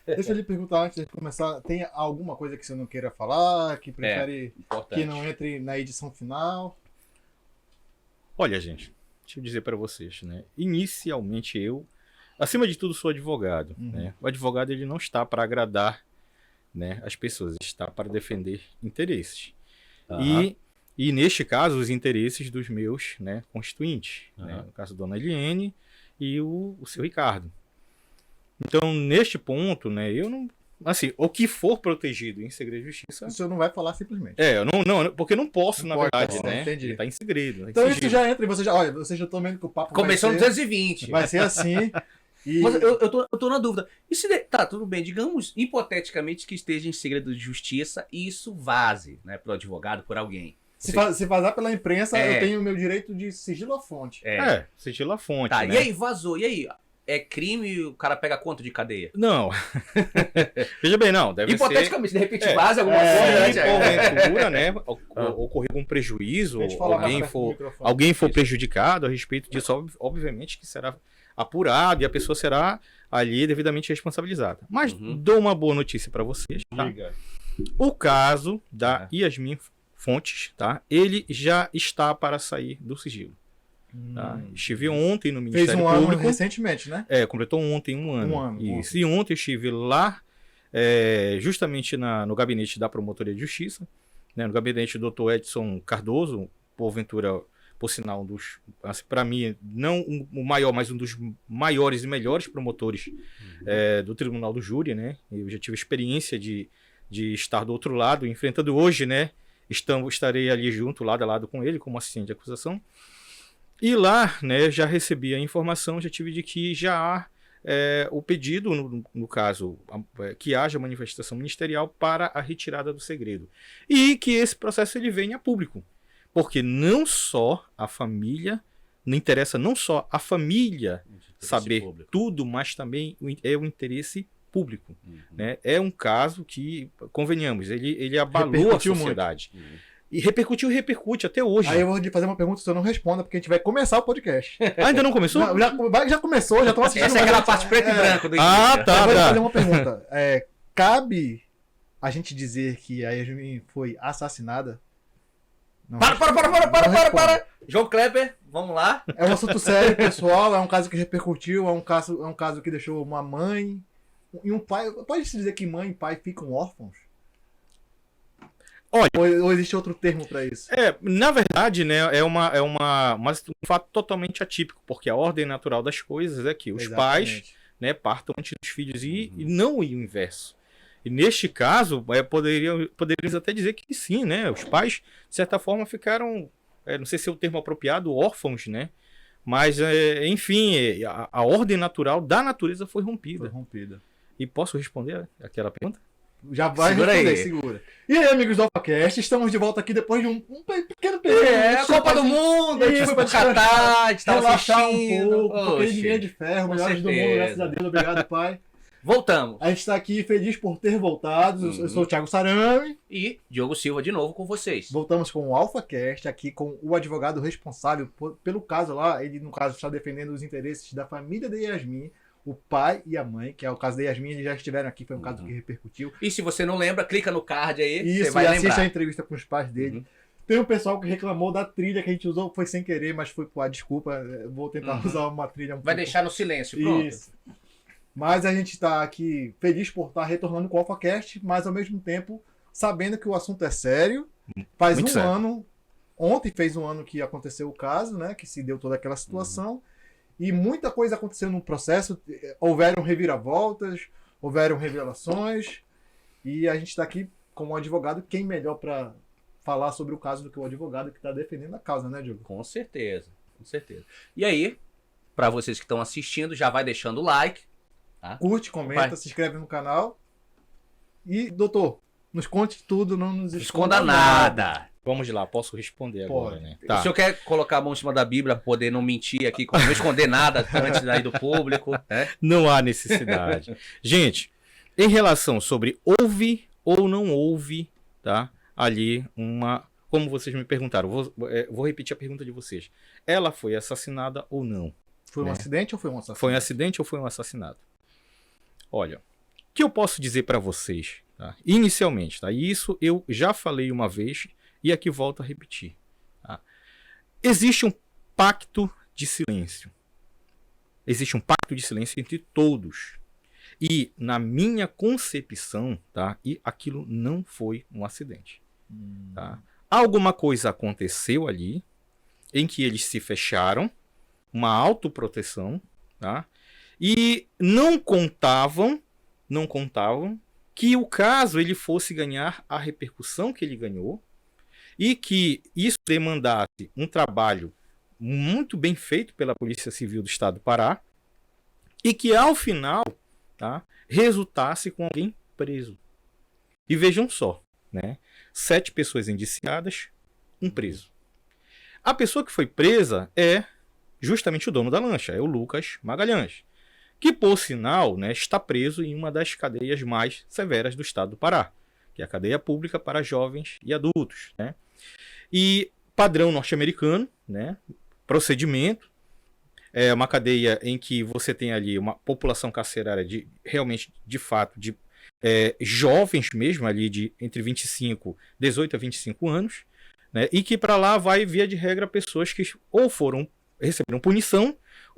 Deixa eu lhe perguntar antes de começar, tem alguma coisa que você não queira falar, que prefere Importante. que não entre na edição final? Olha, gente, deixa eu dizer para vocês, né? Inicialmente eu, acima de tudo, sou advogado, né? O advogado ele não está para agradar, né, as pessoas, está para defender interesses. E neste caso, os interesses dos meus, né, constituintes, né? No caso, Dona Eliene e o seu Ricardo. Então, neste ponto, né, eu não... Assim, o que for protegido em segredo de justiça... O senhor não vai falar simplesmente. Eu não, porque não posso, Não na pode, verdade, não, né? entendi. Ele tá em segredo. Então em isso sigilo. já entra e você já... Olha, vocês já estão vendo que o papo Começou no vai 220. vai ser assim. E... Mas eu tô na dúvida. E se tá, tudo bem, digamos, hipoteticamente que esteja em segredo de justiça e isso vaze, né, pro advogado, por alguém. se vazar pela imprensa, É. eu tenho o meu direito de sigilo à fonte. Sigilo a fonte, Tá, né? e aí, vazou. E aí? É crime e o cara pega quanto de cadeia? Não. Veja bem, não. Deve Hipoteticamente, de repente É. vaza alguma ser... coisa, Se né? porventura, né, ocorrer algum prejuízo, Deixa eu falar mais alguém perto do for, microfone. alguém for prejudicado a respeito disso, obviamente que será apurado e a pessoa será ali devidamente responsabilizada. Mas dou uma boa notícia para vocês, tá? Diga. O caso da Yasmin Fontes, tá? Ele já está para sair do sigilo. Tá? Estive ontem no Fez Ministério um ano Público. recentemente, né? Completou ontem um ano. Um ano. Isso. E ontem eu estive lá, justamente no gabinete da Promotoria de Justiça, né, no gabinete do Dr. Edson Cardoso, porventura, por sinal, assim, para mim, não o maior, mas um dos maiores e melhores promotores do Tribunal do Júri, né? Eu já tive experiência de estar do outro lado, enfrentando hoje, né? Estarei ali junto, lado a lado com ele, como assistente de acusação. E lá, né, já recebi a informação, já tive de que já há o pedido, no caso, que haja manifestação ministerial para a retirada do segredo. E que esse processo ele venha a público. Porque não só a família, não interessa não só a família saber público. tudo, mas também é o interesse público. Né? É um caso que, convenhamos, ele abalou a Repercutiu sociedade. E repercute até hoje. Aí eu vou lhe fazer uma pergunta, se eu não responda, porque a gente vai começar o podcast. Ainda não começou? Já começou, já estão assistindo. Essa é aquela mas- parte preto e branco do Ah, início. tá. Eu vou lhe fazer uma pergunta. Cabe a gente dizer que a Yasmin foi assassinada? Não Para. responda. João Kleber, vamos lá. É um assunto sério, pessoal. É um caso que repercutiu. É um caso que deixou uma mãe e um pai. Pode-se dizer que mãe e pai ficam órfãos? Olha, Ou existe outro termo para isso? na verdade, né, um fato totalmente atípico, porque a ordem natural das coisas é que os pais, Exatamente. né, partam antes dos filhos e não o inverso. E neste caso, poderíamos até dizer que sim, né? Os pais, de certa forma, ficaram, não sei se é o termo apropriado, órfãos, né? Mas, enfim, a ordem natural da natureza foi rompida. Foi rompida. E posso responder aquela pergunta? Já vai Segura responder, aí. segura. E aí, amigos do AlphaCast, estamos de volta aqui depois de um pequeno período. A Copa do Mundo, a gente Isso, foi pra pro Catar, a gente tava relaxar um assistindo. pouco, porque Oxe. ninguém é de ferro, com melhores do mundo, certeza. graças a Deus, obrigado, pai. Voltamos. A gente está aqui feliz por ter voltado. Eu sou o Thiago Sarami. E Diogo Silva de novo com vocês. Voltamos com o AlphaCast, aqui com o advogado responsável pelo caso lá. Ele, no caso, está defendendo os interesses da família de Yasmin, o pai e a mãe, que é o caso da Yasmin, eles já estiveram aqui, foi um caso que repercutiu. E se você não lembra, clica no card aí, você Isso, vai e assiste lembrar. a entrevista com os pais dele. Tem um pessoal que reclamou da trilha que a gente usou, foi sem querer, mas foi por desculpa. Eu vou tentar usar uma trilha um Vai pouco... deixar no silêncio, pronto. Isso. Mas a gente está aqui feliz por estar retornando com o AlphaCast, mas ao mesmo tempo sabendo que o assunto é sério. Faz Muito um sério. ano, ontem fez um ano que aconteceu o caso, né? Que se deu toda aquela situação. E muita coisa aconteceu no processo. Houveram reviravoltas, houveram revelações. E a gente está aqui como advogado. Quem melhor para falar sobre o caso do que o advogado que está defendendo a causa, né, Diogo? Com certeza, com certeza. E aí, para vocês que estão assistindo, já vai deixando o like. Tá? Curte, comenta, Vai. se inscreve no canal. E, doutor, nos conte tudo, não nos Não esconda esconda nada. Vamos lá, posso responder agora, Pode. né? O senhor quer colocar a mão em cima da Bíblia para poder não mentir aqui, não esconder nada antes daí do público, né? Não há necessidade. Gente, em relação sobre houve ou não houve, tá? Ali uma... Como vocês me perguntaram, vou repetir a pergunta de vocês. Ela foi assassinada ou não? Foi um Né? acidente ou foi um assassinato? Foi um acidente ou foi um assassinato? Olha, que eu posso dizer para vocês, tá? Inicialmente, tá? E isso eu já falei uma vez e aqui volto a repetir. Tá? Existe um pacto de silêncio. Existe um pacto de silêncio entre todos. E na minha concepção, tá? E aquilo não foi um acidente. Tá? Alguma coisa aconteceu ali em que eles se fecharam, uma autoproteção, tá? E não contavam que o caso ele fosse ganhar a repercussão que ele ganhou e que isso demandasse um trabalho muito bem feito pela Polícia Civil do Estado do Pará e que ao final, tá, resultasse com alguém preso. E vejam só, né? 7 pessoas indiciadas, um preso. A pessoa que foi presa é justamente o dono da lancha, é o Lucas Magalhães, que por sinal, né, está preso em uma das cadeias mais severas do estado do Pará, que é a cadeia pública para jovens e adultos, né? E padrão norte-americano, né? Procedimento, é uma cadeia em que você tem ali uma população carcerária de realmente, de fato, de jovens mesmo, ali de entre 18 a 25 anos, né? E que para lá vai, via de regra, pessoas que ou receberam punição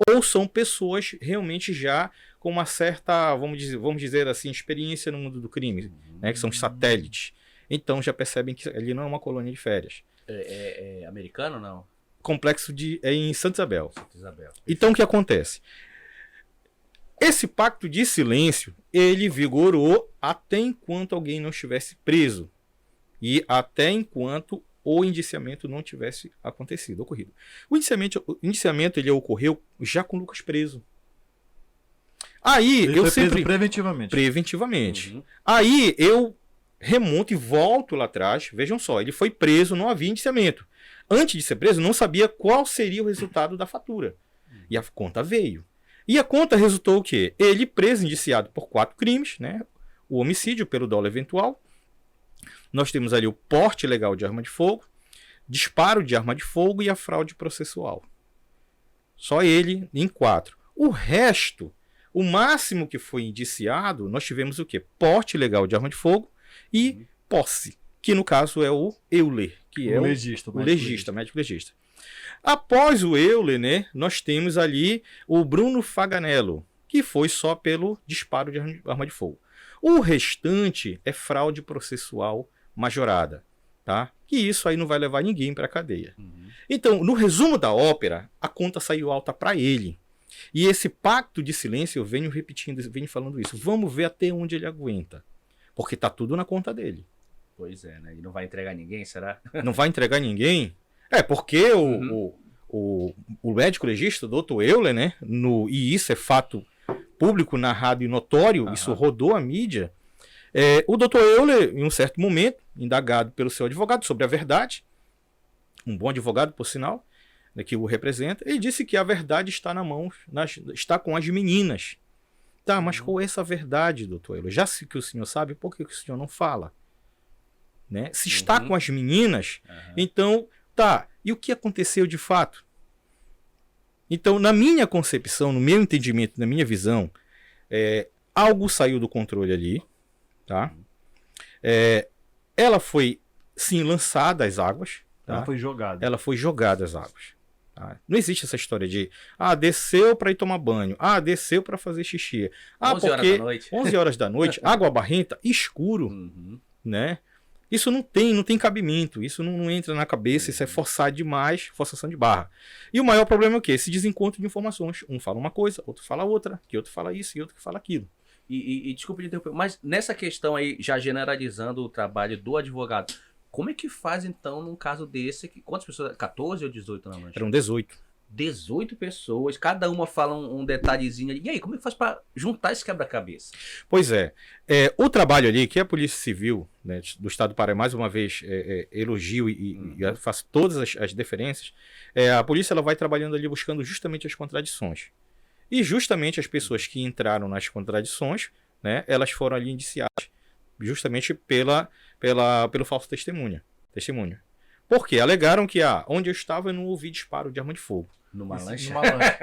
ou são pessoas realmente já com uma certa, vamos dizer assim, experiência no mundo do crime, né? Que são os satélites. Então já percebem que ali não é uma colônia de férias. É americano ou não? Complexo em Santa Isabel. Santa Isabel. Então o que acontece? Esse pacto de silêncio, ele vigorou até enquanto alguém não estivesse preso. E até enquanto o indiciamento não tivesse ocorrido. O indiciamento ele ocorreu já com o Lucas preso. Aí Ele eu foi sempre... preso preventivamente. Preventivamente. Uhum. Aí eu remonto e volto lá atrás. Vejam só, ele foi preso, não havia indiciamento. Antes de ser preso, não sabia qual seria o resultado da fatura. E a conta veio. E a conta resultou o quê? Ele preso, indiciado por 4 crimes, né? O homicídio pelo dolo eventual. Nós temos ali o porte ilegal de arma de fogo, disparo de arma de fogo e a fraude processual. Só ele em 4. O resto, o máximo que foi indiciado, nós tivemos o quê? Porte ilegal de arma de fogo e posse, que no caso é o Euler, que é o médico legista. Após o Euler, né, nós temos ali o Bruno Faganello, que foi só pelo disparo de arma de fogo. O restante é fraude processual majorada, tá? Que isso aí não vai levar ninguém para a cadeia. Uhum. Então, no resumo da ópera, a conta saiu alta para ele. E esse pacto de silêncio, eu venho repetindo, venho falando isso. Vamos ver até onde ele aguenta. Porque tá tudo na conta dele. Pois é, né? E não vai entregar ninguém, será? Não vai entregar ninguém? É, porque o médico legista, o doutor Euler, né? E isso é fato público, narrado e notório, isso rodou a mídia. O doutor Euler, em um certo momento, indagado pelo seu advogado sobre a verdade, um bom advogado, por sinal, né, que o representa, ele disse que a verdade está está com as meninas. Tá, mas qual é essa verdade, doutor Euler? Já que o senhor sabe, por que o senhor não fala? Né? Se está com as meninas, então, tá, e o que aconteceu de fato? Então, na minha concepção, no meu entendimento, na minha visão, algo saiu do controle ali, tá? Ela foi, sim, lançada às águas. Tá? Ela foi jogada às águas. Tá? Não existe essa história de, desceu para ir tomar banho, desceu para fazer xixi. 11 horas da noite. 11 horas da noite, água barrenta, escuro, né? Isso não tem cabimento, isso não entra na cabeça, isso é forçar demais, forçação de barra. E o maior problema é o quê? Esse desencontro de informações. Um fala uma coisa, outro fala outra, que outro fala isso e outro que fala aquilo. E desculpa de interromper, mas nessa questão aí, já generalizando o trabalho do advogado, como é que faz então num caso desse? Quantas pessoas? 14 ou 18 na mancha? Eram 18. 18 pessoas, cada uma fala um detalhezinho ali. E aí, como é que faz para juntar esse quebra-cabeça? Pois o trabalho ali, que a Polícia Civil, né, do Estado do Pará, mais uma vez, elogio e faço todas as deferências, a polícia ela vai trabalhando ali buscando justamente as contradições. E justamente as pessoas que entraram nas contradições, né, elas foram ali indiciadas justamente pelo falso testemunho. Porque alegaram que onde eu estava eu não ouvi disparo de arma de fogo. Numa lancha. Numa lancha.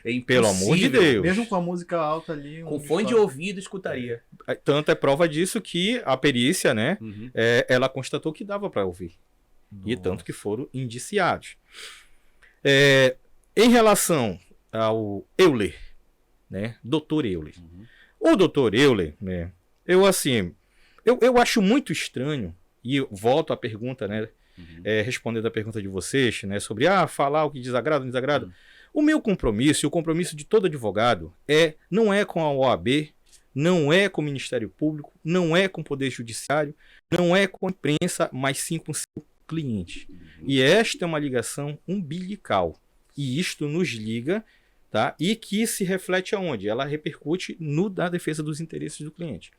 É impossível. Pelo amor de Deus. Mesmo com a música alta ali. Com fone de ouvido escutaria. Tanto é prova disso que a perícia, né, Uhum. ela constatou que dava para ouvir. E tanto que foram indiciados. Em relação ao Euler, né, Dr. Euler. Uhum. O Dr. Euler, né, eu acho muito estranho, e eu volto à pergunta, né, Uhum. respondendo a pergunta de vocês, né, sobre falar o que desagrada ou não desagrada. Uhum. O meu compromisso, e o compromisso de todo advogado, não é com a OAB, não é com o Ministério Público, não é com o Poder Judiciário, não é com a imprensa, mas sim com o seu cliente. E esta é uma ligação umbilical. E isto nos liga, tá? E que se reflete aonde? Ela repercute na defesa dos interesses do cliente.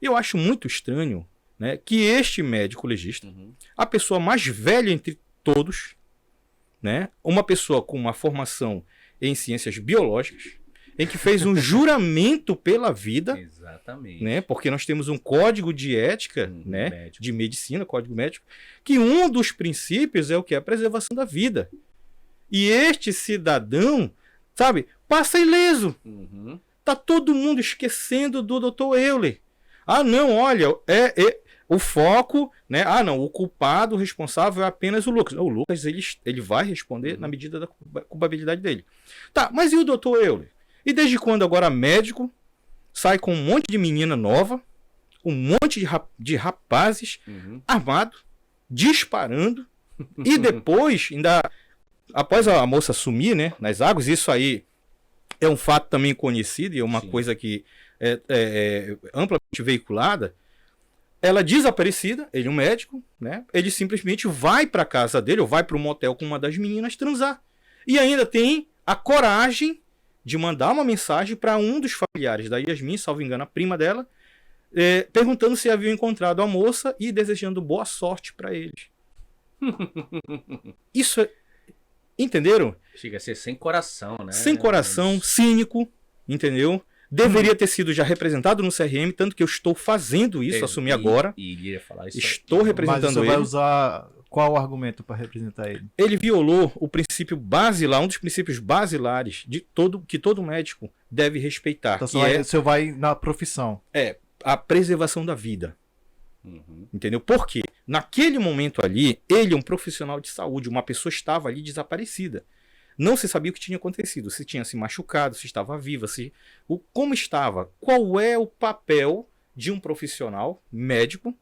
Eu acho muito estranho, né, que este médico legista, Uhum. a pessoa mais velha entre todos, né, uma pessoa com uma formação em ciências biológicas, em que fez um juramento pela vida, Exatamente. né, porque nós temos um código de ética, né, Médico. de medicina, código médico, que um dos princípios é o que? A preservação da vida. E este cidadão, sabe, passa ileso. Uhum. Tá todo mundo esquecendo do Dr. Euler. Ah, não, olha, o foco, né? Ah, não, o culpado, o responsável é apenas o Lucas. O Lucas, ele vai responder na medida da culpabilidade dele. Tá, mas e o Dr. Euler? E desde quando agora médico sai com um monte de menina nova, um monte de rapazes Uhum. armados, disparando, e depois, ainda após a moça sumir, né, nas águas, isso aí é um fato também conhecido e é uma Sim. coisa que é amplamente veiculada. Ela desaparecida, ele é um médico, né? Ele simplesmente vai para casa dele ou vai para um motel com uma das meninas transar. E ainda tem a coragem de mandar uma mensagem para um dos familiares da Yasmin, salvo engano, a prima dela, perguntando se havia encontrado a moça e desejando boa sorte para eles. Isso é... Entenderam? Chega a ser sem coração, né? Sem coração, cínico, entendeu? Deveria ter sido já representado no CRM, tanto que eu estou fazendo isso, assumi agora. E iria falar isso. Estou Mas representando você vai ele. usar qual argumento para representar ele? Ele violou o princípio basilar, um dos princípios basilares que todo médico deve respeitar, Então que você vai na profissão. é a preservação da vida. Uhum. Entendeu? Porque naquele momento ali, ele é um profissional de saúde, uma pessoa estava ali desaparecida. Não se sabia o que tinha acontecido, se tinha se machucado, se estava viva, como estava. Qual é o papel de um profissional médico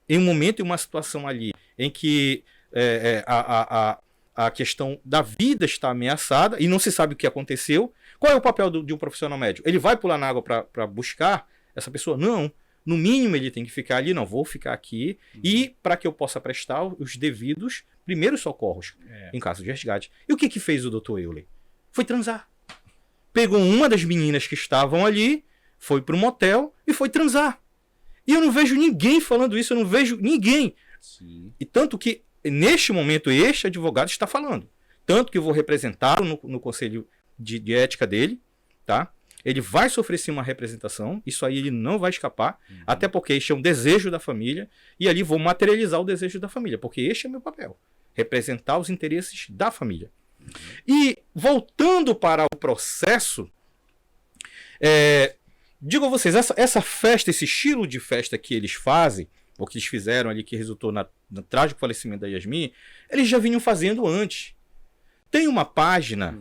em um momento e uma situação ali em que a questão da vida está ameaçada e não se sabe o que aconteceu? Qual é o papel de um profissional médico? Ele vai pular na água para buscar essa pessoa? Não. No mínimo ele tem que ficar ali, não, vou ficar aqui, e para que eu possa prestar os devidos primeiros socorros em caso de resgate. E o que fez o Dr. Euler? Foi transar. Pegou uma das meninas que estavam ali, foi para um motel e foi transar. E eu não vejo ninguém falando isso, eu não vejo ninguém. Sim. E tanto que, neste momento, este advogado está falando. Tanto que eu vou representá-lo no conselho de ética dele, tá? Ele vai sofrer sim uma representação, isso aí ele não vai escapar, até porque este é um desejo da família, e ali vou materializar o desejo da família, porque este é meu papel, representar os interesses da família. E voltando para o processo, digo a vocês, essa festa, esse estilo de festa que eles fazem, ou que eles fizeram ali, que resultou no trágico falecimento da Yasmin, eles já vinham fazendo antes. Tem uma página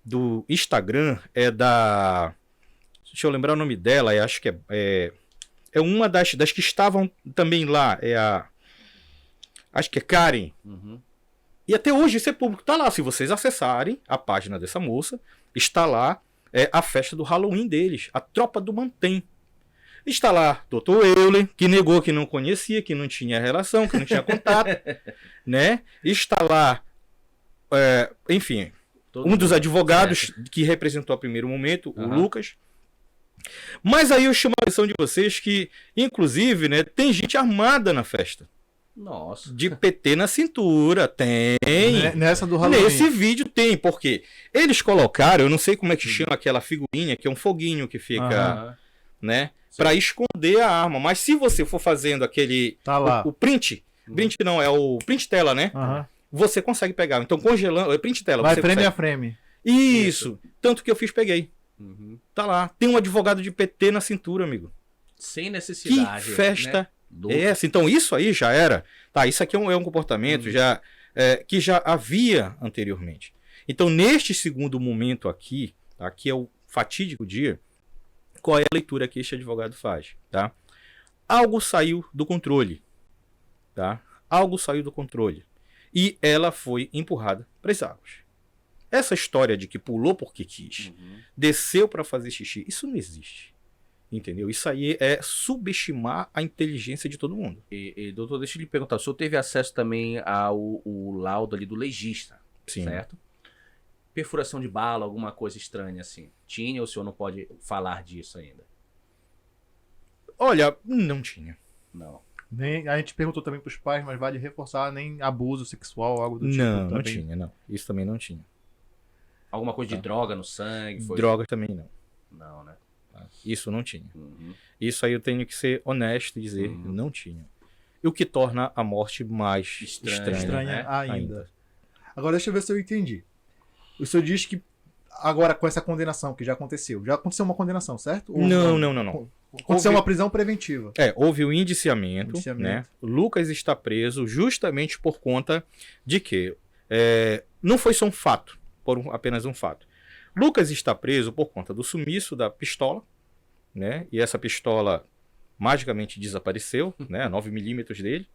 do Instagram, deixa eu lembrar o nome dela, acho que é uma das que estavam também lá, acho que é Karen. Uhum. E até hoje isso é público, tá lá, se vocês acessarem a página dessa moça, está lá a festa do Halloween deles, a Tropa do Mantém. Está lá Dr. Euler, que negou que não conhecia, que não tinha relação, que não tinha contato, né? Está lá, enfim, um dos advogados que representou a primeiro momento, o Lucas. Mas aí eu chamo a atenção de vocês que, inclusive, né, tem gente armada na festa. Nossa. De PT na cintura, tem. Nessa do Halloween. Nesse vídeo tem, porque eles colocaram, eu não sei como é que chama aquela figurinha, que é um foguinho que fica, né, para esconder a arma. Mas se você for fazendo aquele, tá lá. o print não, é o print tela, né? você consegue pegar. Então, congelando, print tela. Vai você frame consegue. a frame. Isso. Tanto que eu fiz, peguei. Uhum. Tá lá. Tem um advogado de PT na cintura, amigo. Sem Que necessidade. festa né? Do- é essa? Então, isso aí já era. Tá, isso aqui é um comportamento que já havia anteriormente. Então, neste segundo momento aqui é o fatídico dia, qual é a leitura que este advogado faz? Tá? Algo saiu do controle. Tá? Algo saiu do controle. E ela foi empurrada para as águas. Essa história de que pulou porque quis, Uhum. desceu para fazer xixi, isso não existe. Entendeu? Isso aí é subestimar a inteligência de todo mundo. Doutor, deixa eu lhe perguntar, o senhor teve acesso também ao o laudo ali do legista, Sim. certo? Perfuração de bala, alguma coisa estranha assim. Tinha ou o senhor não pode falar disso ainda? Olha, não tinha. Não. Nem, a gente perguntou também pros pais, mas vale reforçar, nem abuso sexual, algo do tipo. Não também. tinha, não. Isso também não tinha. Alguma coisa de droga no sangue? Foi... Drogas também não. Não, né? Tá? Isso não tinha. Uhum. Isso aí eu tenho que ser honesto e dizer, não tinha. E o que torna a morte mais estranha. Estranha né? ainda. Agora deixa eu ver se eu entendi. O senhor diz que agora com essa condenação que já aconteceu uma condenação, certo? Ou Não. Aconteceu Houve- uma prisão preventiva. Houve o indiciamento, Indiciamento. né? Lucas está preso justamente por conta de que não foi só um fato, apenas um fato. Lucas está preso por conta do sumiço da pistola, né? E essa pistola magicamente desapareceu, né? A 9mm dele.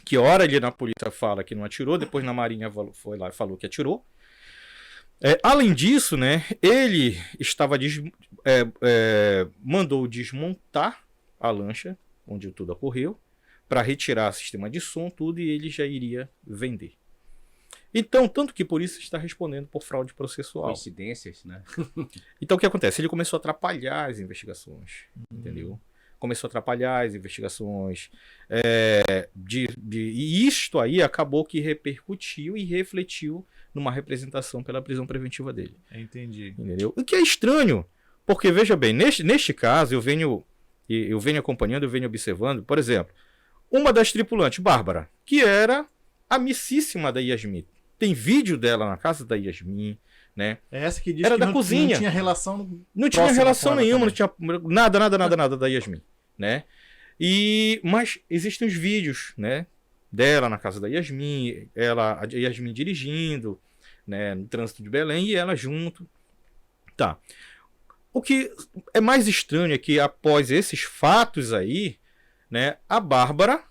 Que hora ele na polícia fala que não atirou, depois na marinha foi lá e falou que atirou. Além disso, né? Ele estava mandou desmontar a lancha onde tudo ocorreu para retirar o sistema de som, tudo, e ele já iria vender. Então, tanto que por isso está respondendo por fraude processual. Coincidências, né? Então, o que acontece? Ele começou a atrapalhar as investigações, entendeu? Começou a atrapalhar as investigações. E isto aí acabou que repercutiu e refletiu numa representação pela prisão preventiva dele. Entendi. Entendeu? O que é estranho, porque, veja bem, neste caso, eu venho acompanhando, eu venho observando, por exemplo, uma das tripulantes, Bárbara, que era amicíssima da Yasmin. Tem vídeo dela na casa da Yasmin, né? É essa que diz Era que da não, cozinha. não tinha relação. Não tinha próxima relação com ela nenhuma, não também. tinha nada da Yasmin, né? Mas existem os vídeos, né? Dela na casa da Yasmin, a Yasmin dirigindo, né? No trânsito de Belém e ela junto. Tá. O que é mais estranho é que após esses fatos aí, né? A Bárbara,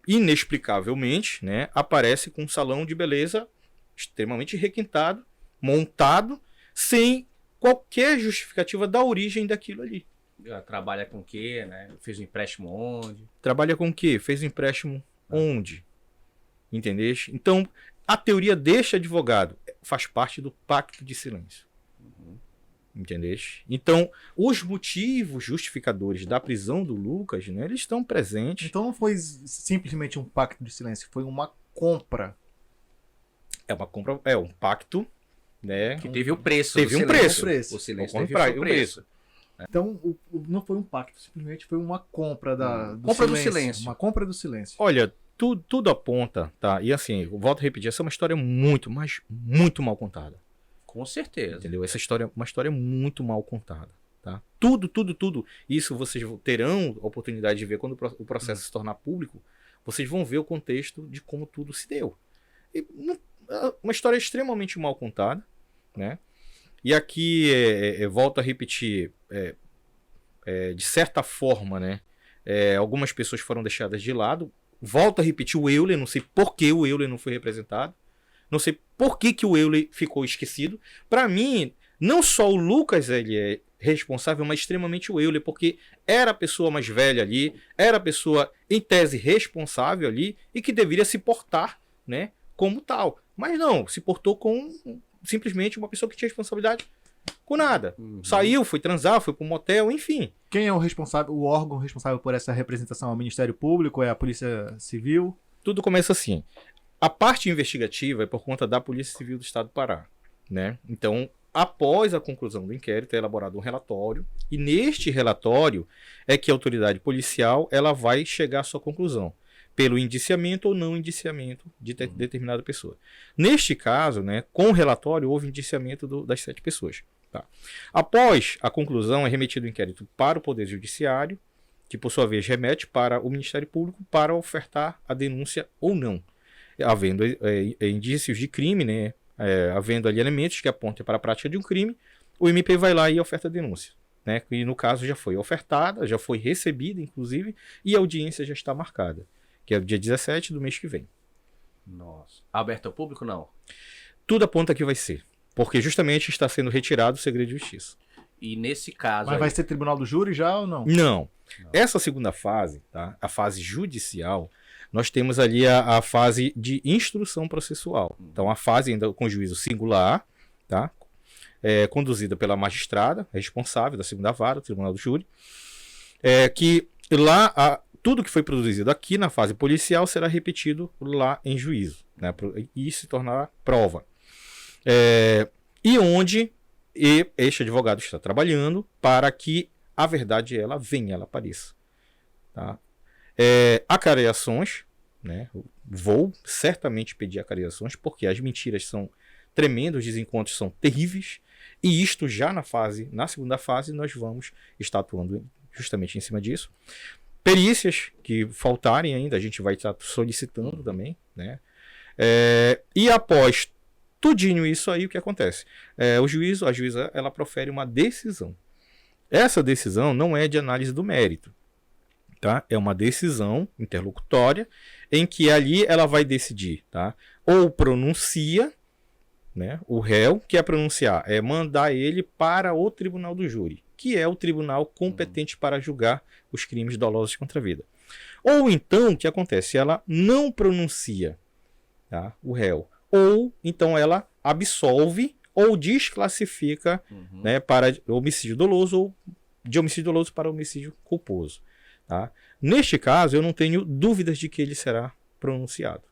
inexplicavelmente, né? Aparece com um salão de beleza extremamente requintado, montado, sem qualquer justificativa da origem daquilo ali. Ela trabalha com o quê, né? Fez um empréstimo onde? Trabalha com o quê? Fez um empréstimo onde? Entendeste? Então, a teoria deste advogado faz parte do pacto de silêncio. Entendeste? Então, os motivos justificadores da prisão do Lucas, né, eles estão presentes. Então não foi simplesmente um pacto de silêncio, foi uma compra. É uma compra, é um pacto, né? Que teve o preço. Teve do um silêncio. preço. O silêncio Vou teve comprar, o seu preço. Então não foi um pacto, simplesmente foi uma compra do Compra do silêncio. silêncio. Uma compra do silêncio. Olha, tudo aponta, tá? E assim, eu volto a repetir, essa é uma história muito, mas muito mal contada. Com certeza. Entendeu? Essa história é uma história muito mal contada, tá? Tudo. Isso vocês terão a oportunidade de ver quando o processo se tornar público. Vocês vão ver o contexto de como tudo se deu. Uma história extremamente mal contada, né? E aqui, volto a repetir, de certa forma, né? Algumas pessoas foram deixadas de lado. Volto a repetir, o Euler, não sei por que o Euler não foi representado. Não sei por que o Euler ficou esquecido. Para mim, não só o Lucas ele é responsável, mas extremamente o Euler, porque era a pessoa mais velha ali, era a pessoa, em tese, responsável ali e que deveria se portar, né, como tal. Mas não, se portou com simplesmente uma pessoa que tinha responsabilidade com nada. Saiu, foi transar, foi para um motel, enfim. Quem é o responsável, o órgão responsável por essa representação? É o Ministério Público? É a Polícia Civil? Tudo começa assim. A parte investigativa é por conta da Polícia Civil do Estado do Pará, né? Então, após a conclusão do inquérito, é elaborado um relatório, e neste relatório é que a autoridade policial ela vai chegar à sua conclusão. pelo indiciamento ou não indiciamento de determinada pessoa. Neste caso, né, com o relatório, houve indiciamento das 7 pessoas. Tá? Após a conclusão, é remetido o inquérito para o Poder Judiciário, que por sua vez remete para o Ministério Público para ofertar a denúncia ou não. Havendo indícios de crime, né, havendo ali elementos que apontem para a prática de um crime, o MP vai lá e oferta a denúncia. Né, e no caso já foi ofertada, já foi recebida, inclusive, e a audiência já está marcada, que é o dia 17 do mês que vem. Nossa. Aberto ao público, não? Tudo aponta que vai ser, porque justamente está sendo retirado o segredo de justiça. E nesse caso... Mas aí... vai ser tribunal do júri já ou não? Não. Essa segunda fase, tá, a fase judicial, nós temos ali a fase de instrução processual. Então, a fase ainda com juízo singular, tá? Conduzida pela magistrada responsável da segunda vara, Tribunal do Júri, que lá tudo que foi produzido aqui na fase policial será repetido lá em juízo, né, e se tornar prova. E onde este advogado está trabalhando para que a verdade ela apareça. Tá? Acareações, né, vou certamente pedir acareações, porque as mentiras são tremendas, os desencontros são terríveis. E isto já na segunda fase, nós vamos estar atuando justamente em cima disso. Perícias que faltarem ainda, a gente vai estar solicitando também. Né? E após tudinho isso aí, o que acontece? A juíza, ela profere uma decisão. Essa decisão não é de análise do mérito. Tá? É uma decisão interlocutória em que ali ela vai decidir. Tá? Ou pronuncia, né, o réu, que é pronunciar, é mandar ele para o tribunal do júri, que é o tribunal competente para julgar os crimes dolosos contra a vida. Ou então, o que acontece? Ela não pronuncia, tá, o réu, ou então ela absolve ou desclassifica, né, para homicídio doloso ou de homicídio doloso para homicídio culposo. Tá? Neste caso, eu não tenho dúvidas de que ele será pronunciado.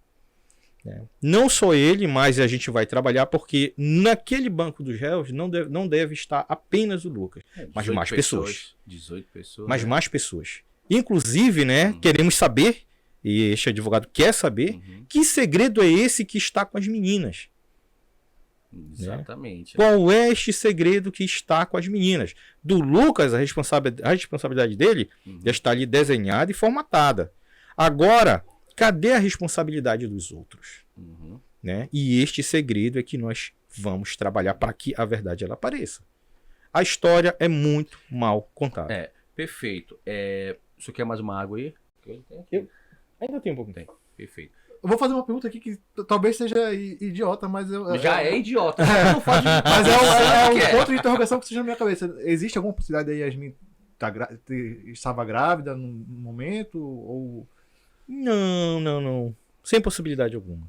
Não só ele, mas a gente vai trabalhar porque naquele banco dos réus não deve estar apenas o Lucas, mas mais pessoas. 18 pessoas. Mas mais pessoas. Inclusive, né, queremos saber, e este advogado quer saber, que segredo é esse que está com as meninas. Exatamente. Né? Qual é este segredo que está com as meninas? Do Lucas, a responsabilidade dele já está ali desenhada e formatada. Agora, cadê a responsabilidade dos outros? Né? E este segredo é que nós vamos trabalhar para que a verdade ela apareça. A história é muito mal contada. Perfeito. Você quer mais uma água aí? Ainda tem um pouco de tempo. Perfeito. Eu vou fazer uma pergunta aqui que talvez seja idiota, mas Já é idiota. Não faz, mas é outra interrogação que surge na minha cabeça. Existe alguma possibilidade da Yasmin estava grávida no momento? Ou... Não. Sem possibilidade alguma.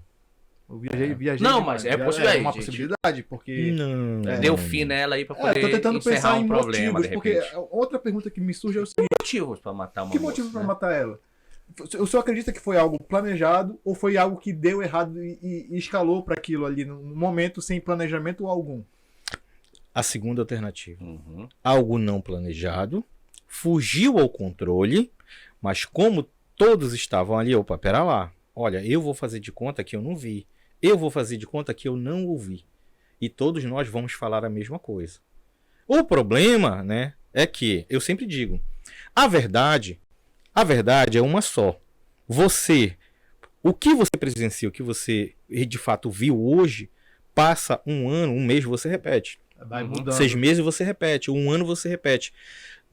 Eu viajei. Não, mas é possibilidade. É uma possibilidade, porque... Não. Deu fim nela aí pra poder tô tentando encerrar pensar um em problema, motivos, de porque repente. outra pergunta que me surge é o seguinte... Motivos pra matar uma Que moça, motivo pra né? matar ela? O senhor acredita que foi algo planejado ou foi algo que deu errado e escalou para aquilo ali no momento sem planejamento algum? A segunda alternativa. Algo não planejado, fugiu ao controle, mas como todos estavam ali, opa, pera lá, olha, eu vou fazer de conta que eu não vi, eu vou fazer de conta que eu não ouvi. E todos nós vamos falar a mesma coisa. O problema, né, é que, eu sempre digo, a verdade é uma só. O que você presencia, o que você de fato viu hoje, passa um ano, um mês, você repete. Vai mudando. 6 meses você repete, um ano você repete.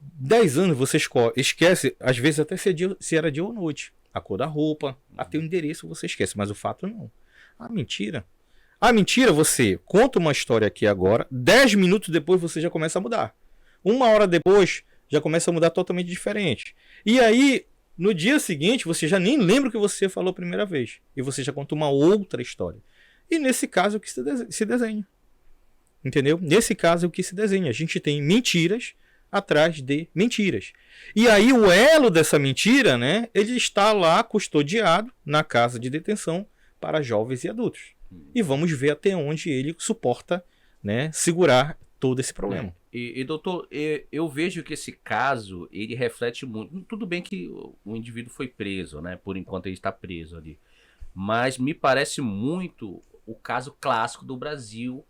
10 anos você esquece, às vezes até se era dia ou noite. A cor da roupa, até o endereço você esquece, mas o fato não. A mentira, você conta uma história aqui agora, 10 minutos depois você já começa a mudar. 1 hora depois, já começa a mudar totalmente diferente. E aí, no dia seguinte, você já nem lembra o que você falou a primeira vez. E você já conta uma outra história. E nesse caso, o que se desenha? Entendeu? Nesse caso, o que se desenha? A gente tem mentiras atrás de mentiras. E aí, o elo dessa mentira, né? Ele está lá custodiado na casa de detenção para jovens e adultos. E vamos ver até onde ele suporta, né, segurar todo esse problema. Doutor, eu vejo que esse caso, ele reflete muito. Tudo bem que o indivíduo foi preso, né? Por enquanto ele está preso ali. Mas me parece muito o caso clássico do Brasil,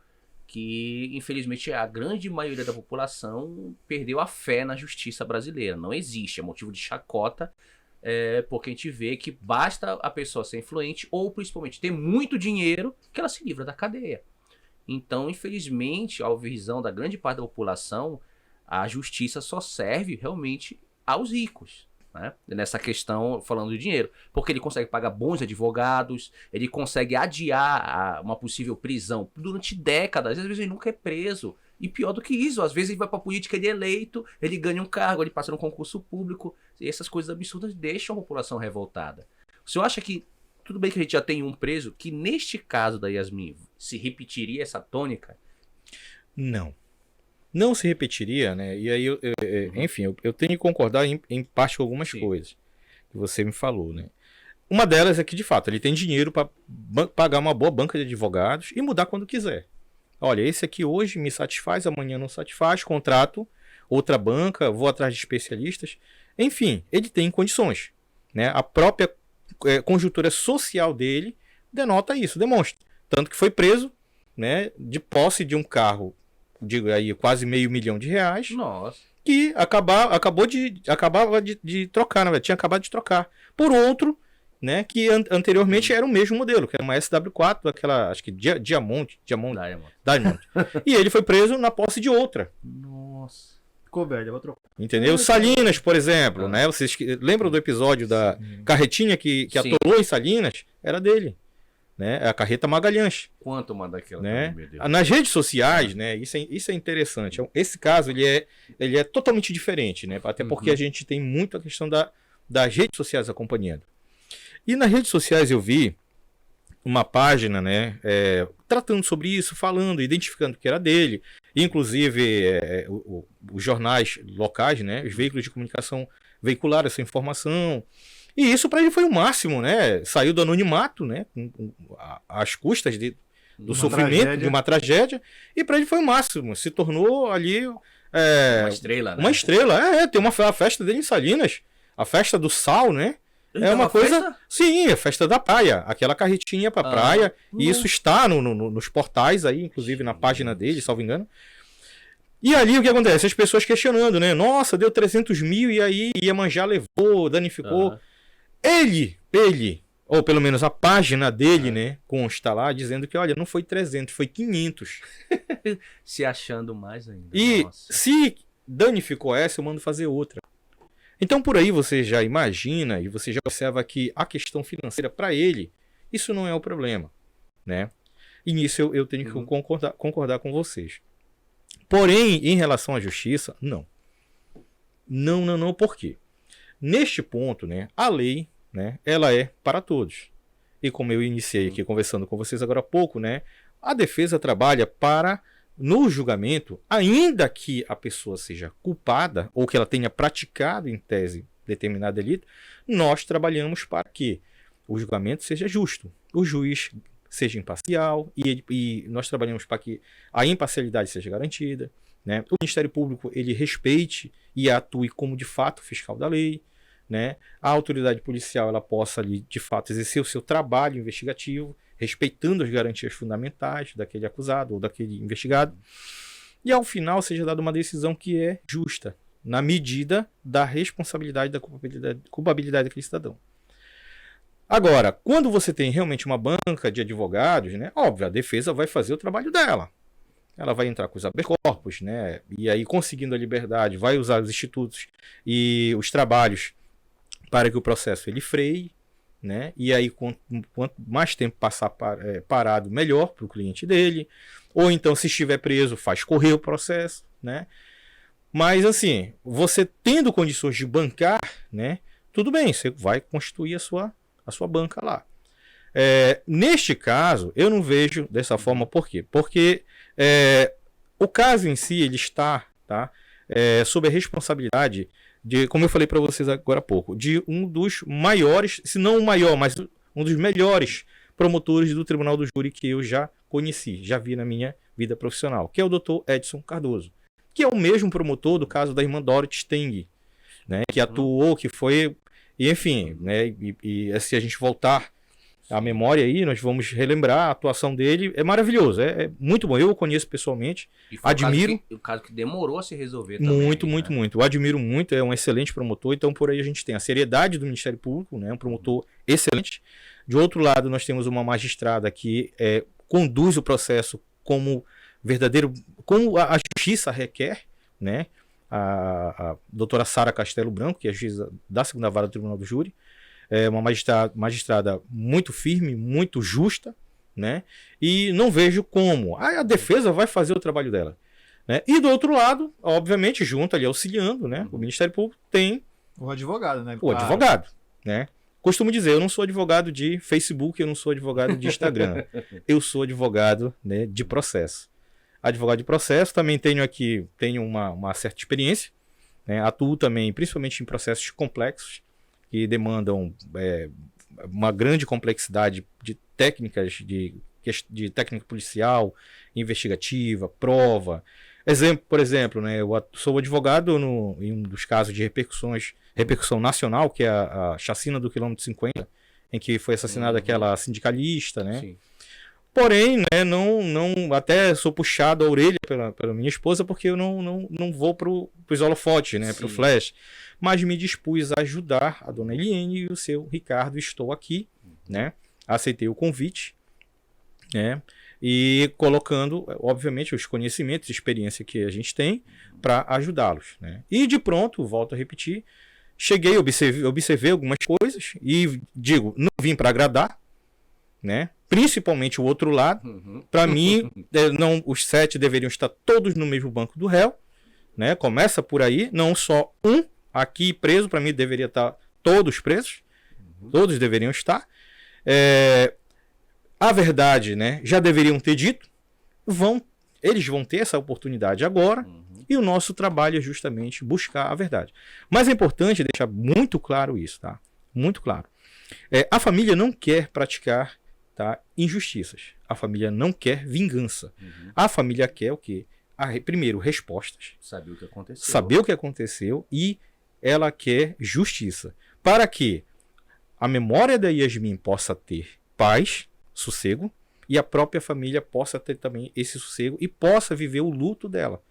que infelizmente a grande maioria da população perdeu a fé na justiça brasileira. Não existe, é motivo de chacota, porque a gente vê que basta a pessoa ser influente ou principalmente ter muito dinheiro que ela se livra da cadeia. Então, infelizmente, a visão da grande parte da população, a justiça só serve realmente aos ricos, né? Nessa questão, falando de dinheiro. Porque ele consegue pagar bons advogados, ele consegue adiar uma possível prisão durante décadas, às vezes ele nunca é preso. E pior do que isso, às vezes ele vai pra política, ele é eleito, ele ganha um cargo, ele passa no concurso público, e essas coisas absurdas deixam a população revoltada. O senhor acha que, tudo bem que a gente já tem um preso, que neste caso da Yasmin se repetiria essa tônica? Não. Não se repetiria, né? E aí, enfim, eu tenho que concordar em parte com algumas coisas que você me falou, né? Uma delas é que, de fato, ele tem dinheiro para pagar uma boa banca de advogados e mudar quando quiser. Olha, esse aqui hoje me satisfaz, amanhã não satisfaz, contrato outra banca, vou atrás de especialistas. Enfim, ele tem condições, né? A própria conjuntura social dele denota isso, demonstra. Tanto que foi preso, né, de posse de um carro, digo aí, quase R$500 mil. Nossa. Que acabava de trocar, na verdade, tinha acabado de trocar por outro, né, que anteriormente era o mesmo modelo, que era uma SW4, aquela, acho que Diamond. E ele foi preso na posse de outra. Nossa. Ficou velho, eu vou trocar. Entendeu? Salinas, por exemplo, né? Vocês lembram do episódio da carretinha que atolou em Salinas? Era dele, né? A carreta Magalhães. Quanto uma daquela? Né? Meu Deus. Nas redes sociais, né? Isso é interessante. Esse caso ele é totalmente diferente, né? Até porque a gente tem muito a questão das redes sociais acompanhando. E nas redes sociais eu vi uma página, né, tratando sobre isso, falando, identificando que era dele. Inclusive, os jornais locais, né, os veículos de comunicação veicularam essa informação. E isso para ele foi o máximo, né? Saiu do anonimato, né, às custas do sofrimento, de uma tragédia. E para ele foi o máximo. Se tornou ali uma estrela, né? Uma estrela. Tem a festa dele em Salinas, a festa do sal, né? É uma coisa. Festa? Sim, a festa da praia. Aquela carretinha pra praia. E isso está nos portais aí, inclusive na página dele, salvo engano. E ali o que acontece? As pessoas questionando, né? Nossa, deu 300 mil e aí Iemanjá levou, danificou. Ele, ou pelo menos a página dele, né? Consta lá dizendo que, olha, não foi 300, foi 500. Se achando mais ainda. E se danificou essa, eu mando fazer outra. Então por aí você já imagina e você já observa que a questão financeira para ele, isso não é o problema, né? E nisso eu tenho que concordar com vocês. Porém, em relação à justiça, não. Não, por quê? Neste ponto, né, a lei, né, ela é para todos. E como eu iniciei aqui conversando com vocês agora há pouco, né, a defesa trabalha para, no julgamento, ainda que a pessoa seja culpada ou que ela tenha praticado em tese determinado delito, nós trabalhamos para que o julgamento seja justo, o juiz seja imparcial e nós trabalhamos para que a imparcialidade seja garantida, né? O Ministério Público ele respeite e atue como de fato fiscal da lei, né? A autoridade policial ela possa ali de fato exercer o seu trabalho investigativo, respeitando as garantias fundamentais daquele acusado ou daquele investigado, e ao final seja dada uma decisão que é justa, na medida da responsabilidade da culpabilidade daquele cidadão. Agora, quando você tem realmente uma banca de advogados, né, óbvio, a defesa vai fazer o trabalho dela. Ela vai entrar com os habeas corpus, né, e aí conseguindo a liberdade, vai usar os institutos e os trabalhos para que o processo ele freie, né? E aí quanto mais tempo passar parado, melhor para o cliente dele. Ou então, se estiver preso, faz correr o processo, né? Mas assim, você tendo condições de bancar, né? Tudo bem, você vai constituir a sua banca lá. Neste caso, eu não vejo dessa forma. Por quê? Porque o caso em si ele está, tá, sob a responsabilidade de, como eu falei para vocês agora há pouco, de um dos maiores, se não o maior, mas um dos melhores promotores do Tribunal do Júri que eu já conheci, já vi na minha vida profissional, que é o Dr. Edson Cardoso, que é o mesmo promotor do caso da irmã Dorothy Steng, né, que atuou, que foi, e enfim, né, e se a gente voltar à memória aí, nós vamos relembrar a atuação dele, é maravilhoso, é muito bom, eu o conheço pessoalmente, E foi admiro. o caso que demorou a se resolver também. Muito, né? muito. Eu admiro muito, é um excelente promotor, então por aí a gente tem a seriedade do Ministério Público, né, um promotor excelente. De outro lado, nós temos uma magistrada que conduz o processo como verdadeiro, como a justiça requer, né? A doutora Sara Castelo Branco, que é a juíza da segunda vara do Tribunal do Júri, é uma magistrada muito firme, muito justa, né? E não vejo como a defesa vai fazer o trabalho dela, né? E do outro lado, obviamente, junto ali auxiliando, né? O Ministério Público tem O advogado, né? o advogado, né? Costumo dizer, eu não sou advogado de Facebook, eu não sou advogado de Instagram. Eu sou advogado, né, de processo. Advogado de processo, também tenho uma certa experiência, né? Atuo também, principalmente em processos complexos, que demandam uma grande complexidade de técnicas, de técnica policial, investigativa, prova. Por exemplo, né, eu sou advogado em um dos casos de repercussão nacional, que é a chacina do quilômetro 50, em que foi assassinada aquela sindicalista, né? Sim. Porém, né, não até sou puxado a orelha pela minha esposa, porque eu não vou pro holofote, né, pro flash. Mas me dispus a ajudar a dona Eliane e o seu Ricardo. Estou aqui, né? Aceitei o convite, né? E colocando, obviamente, os conhecimentos e experiência que a gente tem para ajudá-los, né? E de pronto, volto a repetir, cheguei, observei algumas coisas e digo, não vim para agradar, né? Principalmente o outro lado. Para mim, os 7 deveriam estar todos no mesmo banco do réu, né? Começa por aí, não só um aqui preso, para mim deveria estar todos presos, todos deveriam estar. A verdade, né, já deveriam ter dito, eles vão ter essa oportunidade agora, e o nosso trabalho é justamente buscar a verdade. Mas é importante deixar muito claro isso, tá? Muito claro. A família não quer praticar, tá, injustiças. A família não quer vingança. A família quer o quê? Primeiro, respostas. Saber o que aconteceu. Saber o que aconteceu e ela quer justiça. Para que a memória da Yasmin possa ter paz, sossego, e a própria família possa ter também esse sossego e possa viver o luto dela.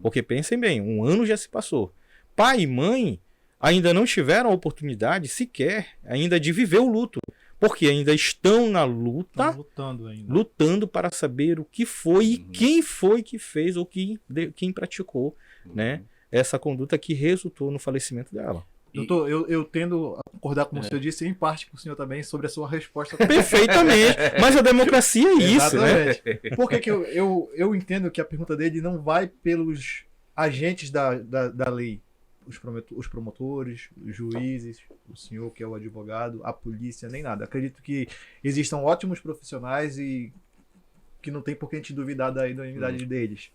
Porque pensem bem, 1 ano já se passou. Pai e mãe ainda não tiveram a oportunidade sequer ainda de viver o luto. Porque ainda estão na luta, lutando ainda. Lutando para saber o que foi e quem foi que fez ou quem praticou, né, essa conduta que resultou no falecimento dela. Doutor, eu tendo a concordar com o que o senhor disse, em parte com o senhor também, sobre a sua resposta. Perfeitamente, mas a democracia é isso, né? Por que eu entendo que a pergunta dele não vai pelos agentes da lei, os promotores, os juízes, o senhor que é o advogado, a polícia, nem nada. Acredito que existam ótimos profissionais e que não tem por que a gente duvidar da idoneidade deles.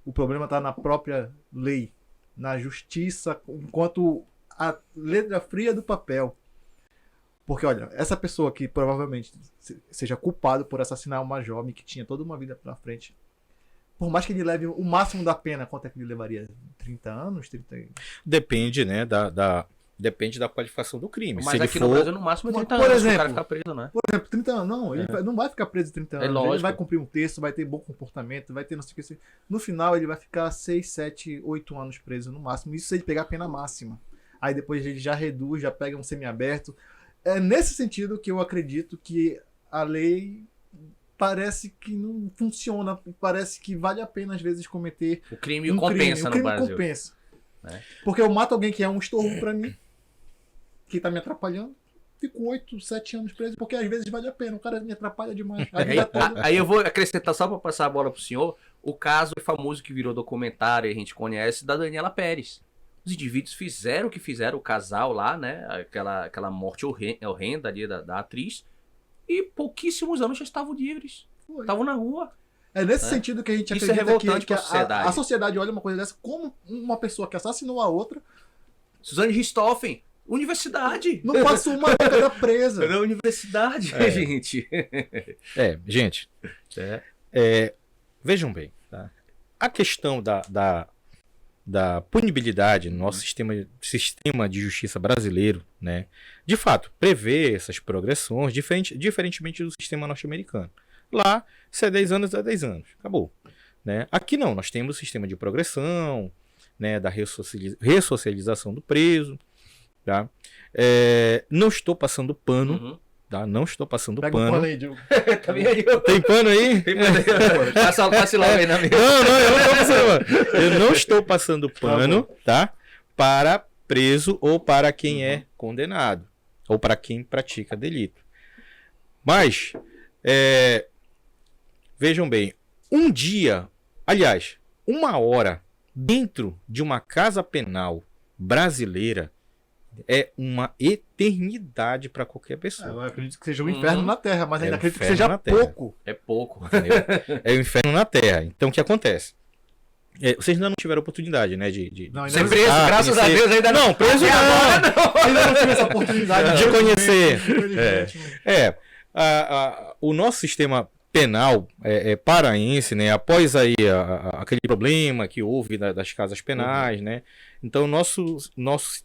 O problema está na própria lei, na justiça, enquanto a letra fria do papel. Porque, olha, essa pessoa que provavelmente seja culpada por assassinar uma jovem que tinha toda uma vida pela frente, por mais que ele leve o máximo da pena, quanto é que ele levaria? 30 anos? 30... Depende, né, depende da qualificação do crime. Mas se aqui ele no for... Brasil, no máximo, é 30 Por anos exemplo, o cara ficar preso, né? Por exemplo, 30 anos, não, ele não vai ficar preso 30 anos, lógico. ele vai cumprir um texto, vai ter bom comportamento, vai ter não sei o que. No final, ele vai ficar 6, 7, 8 anos preso no máximo, isso se ele pegar a pena máxima. Aí depois ele já reduz, já pega um semiaberto. É nesse sentido que eu acredito que a lei parece que não funciona, parece que vale a pena às vezes cometer o crime compensa no Brasil. Compensa. Porque eu mato alguém que é um estorvo pra mim, que tá me atrapalhando, fico 8, 7 anos preso, porque às vezes vale a pena, o cara me atrapalha demais. Aí eu vou acrescentar só pra passar a bola pro senhor, o caso famoso que virou documentário e a gente conhece, da Daniela Pérez. Os indivíduos fizeram o que fizeram, o casal lá, né? Aquela morte horrenda ali da atriz. E pouquíssimos anos já estavam livres. Estavam na rua. É nesse sentido que a gente Isso acredita que a sociedade olha uma coisa dessa como uma pessoa que assassinou a outra. Suzane Richthofen, universidade. Não passou uma década presa. Na universidade, gente. Gente, Vejam bem, tá? A questão da punibilidade no nosso sistema de justiça brasileiro, né, de fato, prevê essas progressões, diferentemente do sistema norte-americano. Lá, se é 10 anos, é 10 anos. Acabou. Né? Aqui não, nós temos o sistema de progressão, né, da ressocialização do preso. Tá? Não estou passando pano. Uhum. Tá? Não estou passando Pega pano. o pano aí, Diogo. Tem pano aí? Passa logo aí na minha. Eu não estou passando pano, tá? Para preso ou para quem é condenado. Ou para quem pratica delito. Mas, vejam bem, um dia, aliás, 1 hora dentro de uma casa penal brasileira é uma eternidade para qualquer pessoa. Eu acredito que seja um inferno na Terra, mas ainda acredito que inferno seja na Terra. pouco. É pouco. É o inferno na Terra. Então, o que acontece? Vocês ainda não tiveram oportunidade, né? Não, ainda Ser não, preso, graças a Deus, ainda não. Não, preso não. ainda não tive essa oportunidade De conhecer. Infelizmente, O nosso sistema penal paraense, né? Após aí aquele problema que houve das casas penais, né? Então, o nosso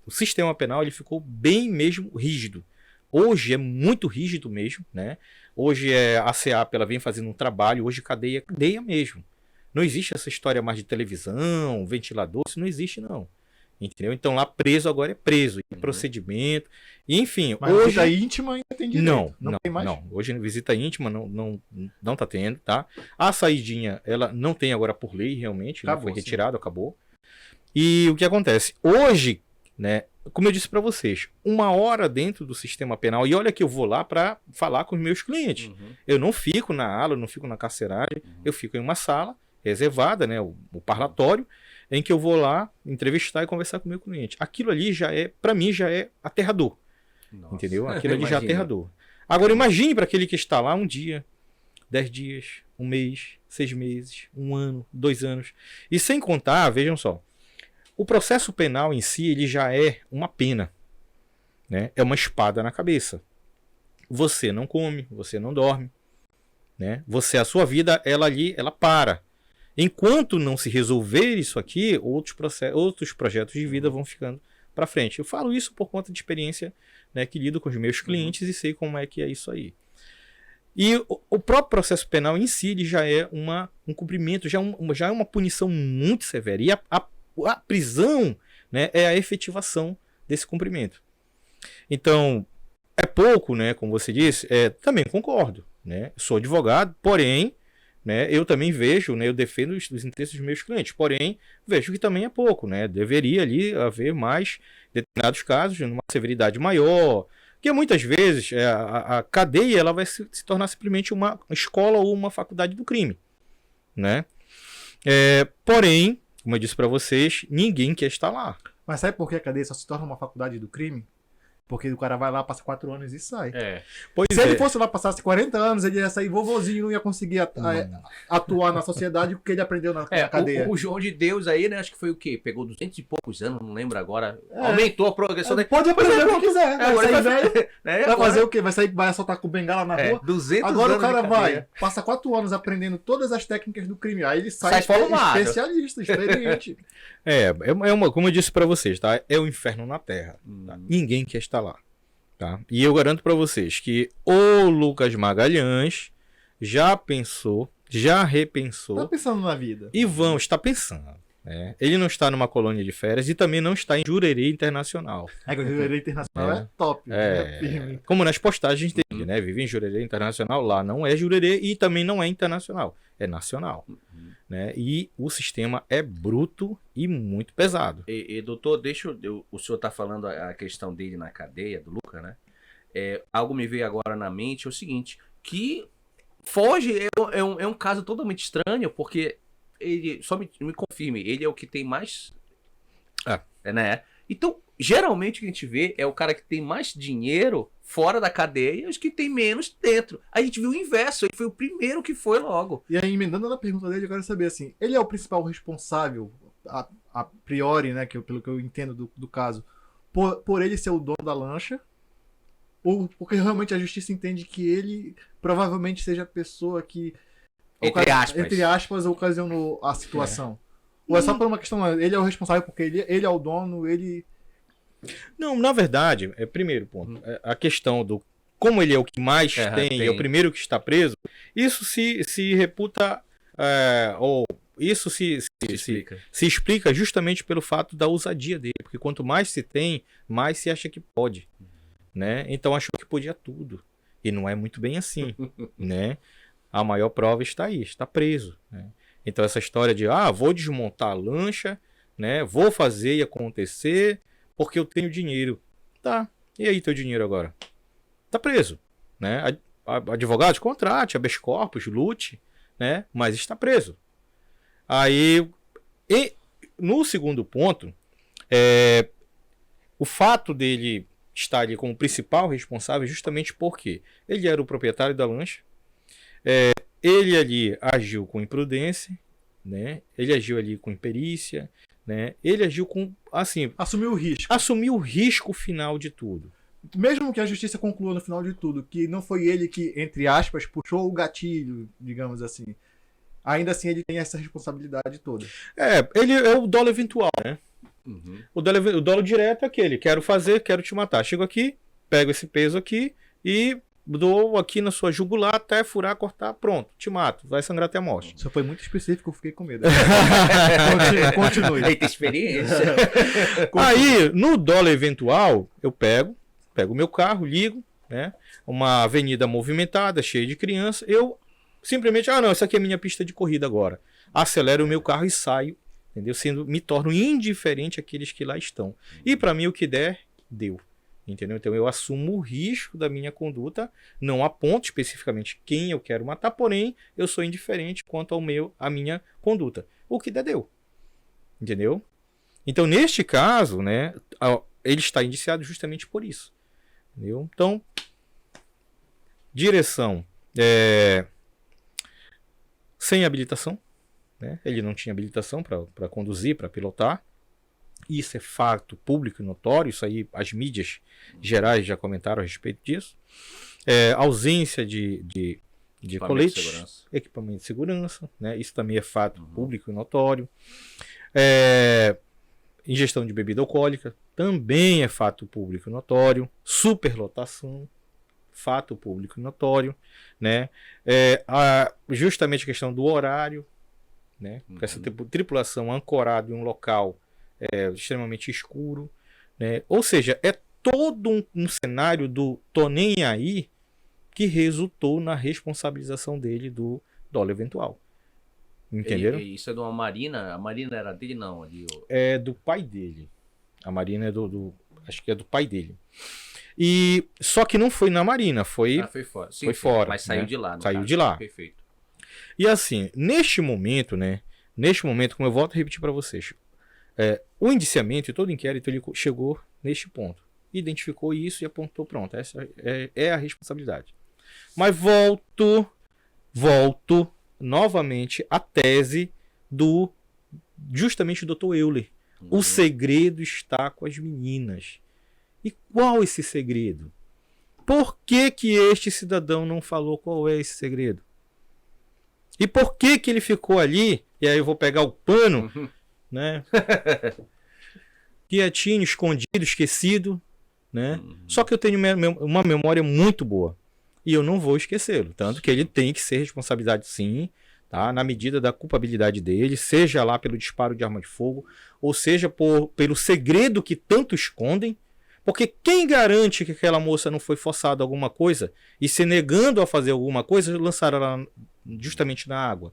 sistema penal ele ficou bem mesmo rígido. Hoje é muito rígido mesmo, né? Hoje a CEAP ela vem fazendo um trabalho, hoje cadeia é cadeia mesmo. Não existe essa história mais de televisão, ventilador, isso não existe não. Entendeu? Então lá preso agora é preso, procedimento, e, enfim. Mas hoje visita íntima ainda tem direito. não tem mais. não. Hoje visita íntima não tá tendo, tá? A saidinha ela não tem agora por lei realmente, Acabou, foi sim. retirado, acabou. E o que acontece? Hoje, né? Como eu disse para vocês, 1 hora dentro do sistema penal, e olha que eu vou lá para falar com os meus clientes. Eu não fico na ala, eu não fico na carceragem, eu fico em uma sala reservada, né, o parlatório, em que eu vou lá entrevistar e conversar com o meu cliente. Aquilo ali para mim já é aterrador. Nossa. Entendeu? Aquilo ali já é Imagina. aterrador. Agora imagine para aquele que está lá um dia, 10 dias, 1 mês, 6 meses, 1 ano, 2 anos. E sem contar, vejam só, o processo penal em si ele já é uma pena, né? É uma espada na cabeça. Você não come, você não dorme, né? A sua vida ela para. Enquanto não se resolver isso aqui, outros projetos de vida vão ficando para frente. Eu falo isso por conta de experiência, né, que lido com os meus clientes e sei como é que é isso aí. E o próprio processo penal em si ele já é um cumprimento, já é uma punição muito severa. E a prisão, né, é a efetivação desse cumprimento. Então, é pouco, né, como você disse, também concordo. Né, sou advogado, porém, né, eu também vejo, né, eu defendo os interesses dos meus clientes, porém, vejo que também é pouco. Né, deveria ali haver mais determinados casos, numa severidade maior, porque muitas vezes a cadeia ela vai se tornar simplesmente uma escola ou uma faculdade do crime. Né? Porém, como eu disse para vocês, ninguém quer estar lá. Mas sabe por que a cadeia só se torna uma faculdade do crime? Porque o cara vai lá, passa 4 anos e sai. Pois Se ele fosse lá, passasse 40 anos, ele ia sair vovozinho, não ia conseguir atuar na sociedade porque ele aprendeu na cadeia. O João de Deus aí, né? Acho que foi o quê? Pegou 200 e poucos anos, não lembro agora. Aumentou a progressão dele. Pode aprender o que quiser. Agora Vai ele sair velho, vai fazer o quê? Vai soltar com bengala na rua? 200 Agora o anos cara de vai, cadeia. passa 4 anos aprendendo todas as técnicas do crime. Aí ele sai formado. especialista, experiente. Como eu disse para vocês, tá? É o inferno na Terra. Tá? Ninguém quer estar lá. Tá? E eu garanto para vocês que o Lucas Magalhães já pensou, já repensou. Tá pensando na vida. E está pensando. Né? Ele não está numa colônia de férias e também não está em Jurerê Internacional. A Jurerê Internacional é top. Firme. Como nas postagens dele, né? Vive em Jurerê Internacional, lá não é Jurerê e também não é internacional, é nacional. Né? E o sistema é bruto e muito pesado. Doutor, o senhor está falando a questão dele na cadeia, do Luca, né? Algo me veio agora na mente, é o seguinte, que foge, é um caso totalmente estranho, porque ele, só me confirme, ele é o que tem mais... né? Então, geralmente o que a gente vê é o cara que tem mais dinheiro fora da cadeia e os que tem menos dentro. A gente viu o inverso, ele foi o primeiro que foi logo. E aí, emendando na pergunta dele, eu quero saber assim, ele é o principal responsável, a priori, né, pelo que eu entendo do caso, por ele ser o dono da lancha, ou porque realmente a justiça entende que ele provavelmente seja a pessoa que Entre aspas. ocasionou a situação? Ou é só por uma questão, ele é o responsável porque ele é o dono, ele... Não, na verdade, primeiro ponto, a questão do como ele é o que mais tem, é o primeiro que está preso, isso se reputa, ou isso se explica justamente pelo fato da ousadia dele, porque quanto mais se tem, mais se acha que pode, né? Então achou que podia tudo, e não é muito bem assim, né? A maior prova está aí, está preso, né? Então essa história de, vou desmontar a lancha, né? Vou fazer e acontecer porque eu tenho dinheiro. Tá, e aí teu dinheiro agora? Tá preso, né? Advogados, contrate, habeas corpus, lute, né? Mas está preso. Aí, no segundo ponto, o fato dele estar ali como principal responsável justamente porque ele era o proprietário da lancha, ele ali agiu com imprudência, né? Ele agiu ali com imperícia, né? Ele agiu com, assim... Assumiu o risco. Assumiu o risco final de tudo. Mesmo que a justiça conclua no final de tudo que não foi ele que, entre aspas, puxou o gatilho, digamos assim, ainda assim ele tem essa responsabilidade toda. Ele é o dolo eventual, né? Uhum. O dolo direto é aquele, quero fazer, quero te matar. Chego aqui, pego esse peso aqui e dou aqui na sua jugular até furar, cortar, pronto, te mato, vai sangrar até a morte. Isso foi muito específico, eu fiquei com medo. Continue. Aí tem experiência. Aí, no dolo eventual, eu pego o meu carro, ligo, né? Uma avenida movimentada, cheia de criança, eu simplesmente, não, essa aqui é minha pista de corrida agora. Acelero o meu carro e saio, entendeu? Me torno indiferente àqueles que lá estão. E para mim o que der, deu. Entendeu? Então eu assumo o risco da minha conduta, não aponto especificamente quem eu quero matar, porém eu sou indiferente quanto à minha conduta. O que der, deu. Entendeu? Então neste caso, né, ele está indiciado justamente por isso. Entendeu? Então, direção sem habilitação, né? Ele não tinha habilitação para conduzir, para pilotar. Isso é fato público e notório, isso aí as mídias gerais já comentaram a respeito disso. Ausência de colete, equipamento de segurança, né? Isso também é fato público e notório. Ingestão de bebida alcoólica, também é fato público e notório. Superlotação, fato público e notório, né? Justamente a questão do horário, né? Essa tripulação ancorada em um local extremamente escuro, né? Ou seja, é todo um cenário do tô nem aí que resultou na responsabilização dele do dolo eventual. Entenderam? Isso é de uma marina? A marina era dele, não? É do pai dele. A marina é acho que é do pai dele. E só que não foi na marina, foi fora. Sim, foi fora. Mas saiu, né? de lá. Saiu de lá. Perfeito. E assim, neste momento, como eu volto a repetir para vocês, o indiciamento e todo o inquérito ele chegou neste ponto. Identificou isso e apontou, pronto, essa é a responsabilidade. Mas volto novamente à tese justamente do Dr. Euler. O segredo está com as meninas. E qual esse segredo? Por que este cidadão não falou qual é esse segredo? E por que ele ficou ali? E aí eu vou pegar o pano, né? Quietinho, escondido, esquecido, né? Só que eu tenho uma memória muito boa e eu não vou esquecê-lo. Tanto que ele tem que ser responsabilidade, sim, tá? Na medida da culpabilidade dele, seja lá pelo disparo de arma de fogo, ou seja pelo segredo que tanto escondem. Porque quem garante que aquela moça não foi forçada a alguma coisa e se negando a fazer alguma coisa, lançaram ela justamente na água?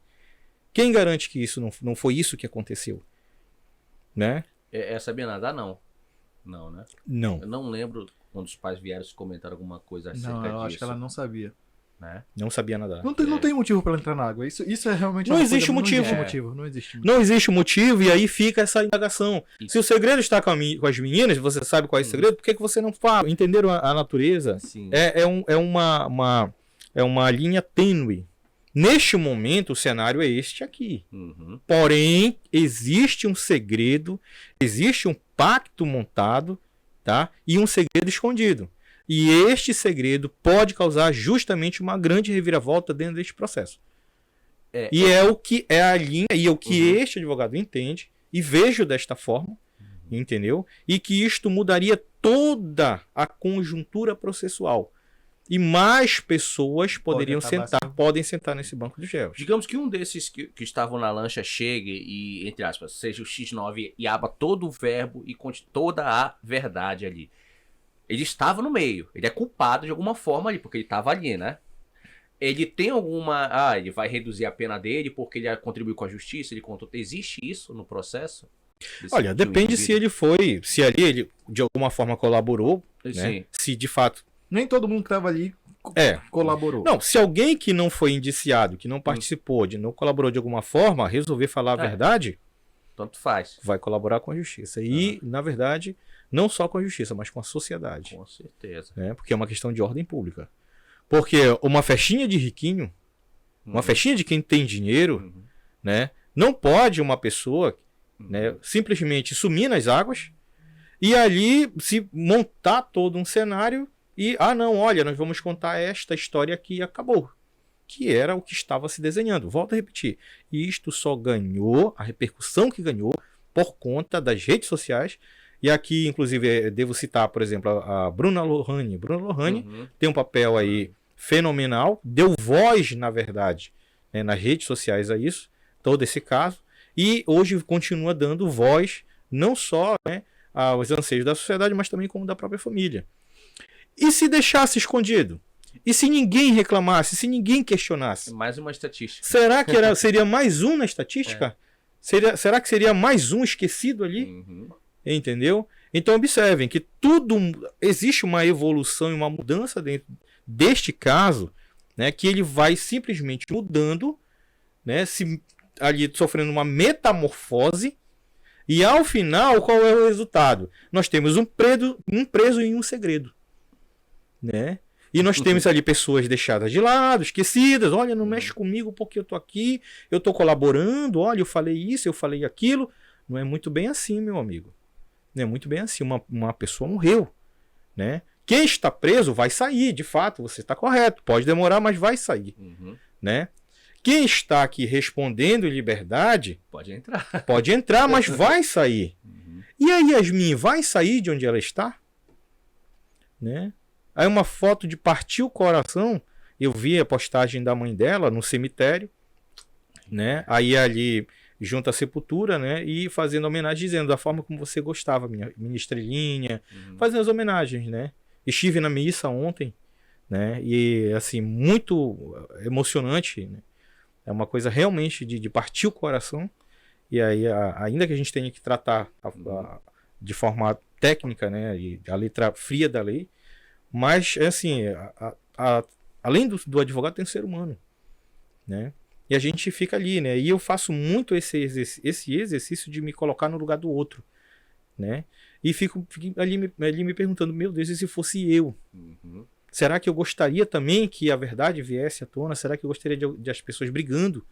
Quem garante que isso não foi isso que aconteceu? Né? Sabia nadar, não. Não, né? Não. Eu não lembro quando os pais vieram se comentar alguma coisa acerca disso. Não, eu acho que ela não sabia. Né? Não sabia nadar. Não tem motivo para ela entrar na água. Isso é realmente... Não existe motivo. Não existe motivo e aí fica essa indagação. Isso. Se o segredo está com as meninas, você sabe qual é o segredo, por que você não fala? Entenderam a natureza? Sim. É uma linha tênue. Neste momento, o cenário é este aqui. Porém, existe um segredo, existe um pacto montado, tá? E um segredo escondido. E este segredo pode causar justamente uma grande reviravolta dentro deste processo. E é o que é a linha, e é o que este advogado entende, e vejo desta forma, entendeu? E que isto mudaria toda a conjuntura processual. E mais pessoas poderiam podem sentar nesse banco de réus. Digamos que um desses que estavam na lancha chegue e, entre aspas, seja o X9 e abra todo o verbo e conte toda a verdade ali. Ele estava no meio, ele é culpado de alguma forma ali, porque ele estava ali, né? Ele tem alguma... ele vai reduzir a pena dele porque ele contribuiu com a justiça, ele contou... Existe isso no processo? Olha, depende se ele foi... Se ali ele, de alguma forma, colaborou, né? Se, de fato... Nem todo mundo que estava ali colaborou. Não, se alguém que não foi indiciado, que não participou, não colaborou de alguma forma, resolver falar a verdade... Tanto faz. Vai colaborar com a justiça. E, na verdade, não só com a justiça, mas com a sociedade. Com certeza. Né? Porque é uma questão de ordem pública. Porque uma festinha de riquinho, uma festinha de quem tem dinheiro, né? Não pode uma pessoa né, simplesmente sumir nas águas e ali se montar todo um cenário e, não, olha, nós vamos contar esta história aqui e acabou. Que era o que estava se desenhando. Volto a repetir. E isto só ganhou, a repercussão que ganhou, por conta das redes sociais. E aqui, inclusive, devo citar, por exemplo, a Bruna Lohane. Bruna Lohane tem um papel aí fenomenal, deu voz, na verdade, né, nas redes sociais a isso, todo esse caso, e hoje continua dando voz, não só né, aos anseios da sociedade, mas também como da própria família. E se deixasse escondido? E se ninguém reclamasse? Se ninguém questionasse? Mais uma estatística. Será que seria mais um na estatística? Será que seria mais um esquecido ali? Entendeu? Então observem que existe uma evolução e uma mudança dentro deste caso, né, que ele vai simplesmente mudando, né, ali sofrendo uma metamorfose, e ao final, qual é o resultado? Nós temos um preso e um segredo. Né? E nós temos ali pessoas deixadas de lado, esquecidas, olha, não mexe comigo porque eu tô aqui, eu tô colaborando, olha, eu falei isso, eu falei aquilo. Não é muito bem assim, meu amigo. Não é muito bem assim, uma pessoa morreu, né? Quem está preso vai sair, de fato, você está correto, pode demorar, mas vai sair, né? Quem está aqui respondendo em liberdade... Pode entrar, mas vai sair. E a Yasmin vai sair de onde ela está? Né? Aí uma foto de partir o coração, eu vi a postagem da mãe dela no cemitério, né? Aí ali junto à sepultura, né? E fazendo homenagem, dizendo da forma como você gostava, minha estrelinha, fazendo as homenagens, né? Estive na missa ontem, né? E assim, muito emocionante, né? É uma coisa realmente de partir o coração. E aí, ainda que a gente tenha que tratar de forma técnica, né? A letra fria da lei, mas assim, além do advogado, tem um ser humano, né? E a gente fica ali, né? E eu faço muito esse exercício de me colocar no lugar do outro, né? E fico ali me perguntando, meu Deus, e se fosse eu? Será que eu gostaria também que a verdade viesse à tona? Será que eu gostaria de as pessoas brigando,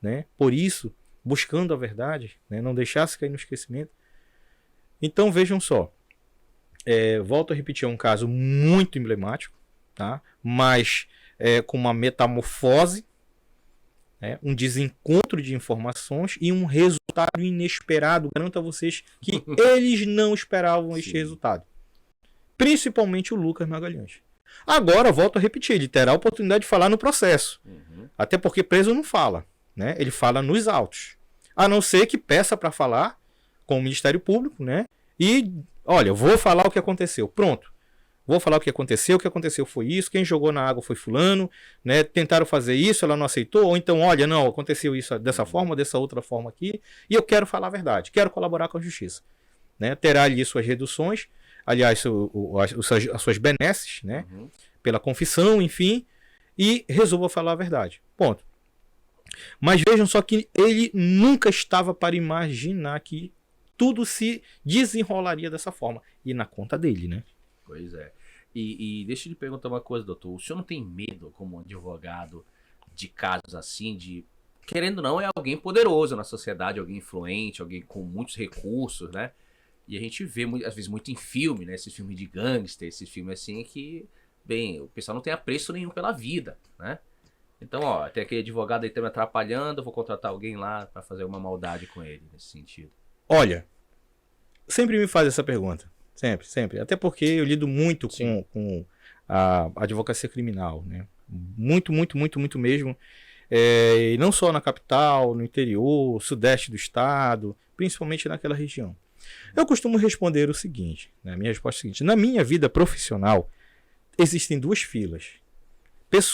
né? Por isso, buscando a verdade, né? Não deixasse cair no esquecimento? Então vejam só, volto a repetir, é um caso muito emblemático, tá? Mas com uma metamorfose, né? Um desencontro de informações e um resultado inesperado. Garanto a vocês que eles não esperavam este resultado. Principalmente o Lucas Magalhães. Agora, volto a repetir, ele terá a oportunidade de falar no processo. Até porque preso não fala, né? Ele fala nos autos. A não ser que peça para falar com o Ministério Público, né? E, olha, eu vou falar o que aconteceu. Pronto. Vou falar o que aconteceu foi isso, quem jogou na água foi fulano, né? Tentaram fazer isso, ela não aceitou, ou então, olha, não, aconteceu isso dessa forma, dessa outra forma aqui, e eu quero falar a verdade, quero colaborar com a justiça. Né? Terá ali suas reduções, aliás, as suas benesses, né? Pela confissão, enfim, e resolva falar a verdade. Ponto. Mas vejam só que ele nunca estava para imaginar que tudo se desenrolaria dessa forma. E na conta dele, né? Pois é. E deixa eu lhe perguntar uma coisa, doutor. O senhor não tem medo, como advogado, de casos assim, de... Querendo ou não, é alguém poderoso na sociedade, alguém influente, alguém com muitos recursos, né? E a gente vê, às vezes, muito em filme, né? Esses filmes de gangster, esses filmes assim que... Bem, o pessoal não tem apreço nenhum pela vida, né? Então, ó, tem aquele advogado aí que tá me atrapalhando, eu vou contratar alguém lá pra fazer uma maldade com ele, nesse sentido. Olha, sempre me faz essa pergunta. Sempre, sempre. Até porque eu lido muito com a advocacia criminal, né? Muito, muito, muito, muito mesmo. E não só na capital, no interior, sudeste do estado, principalmente naquela região. Eu costumo responder o seguinte, né? Minha resposta é a seguinte: na minha vida profissional, existem duas filas.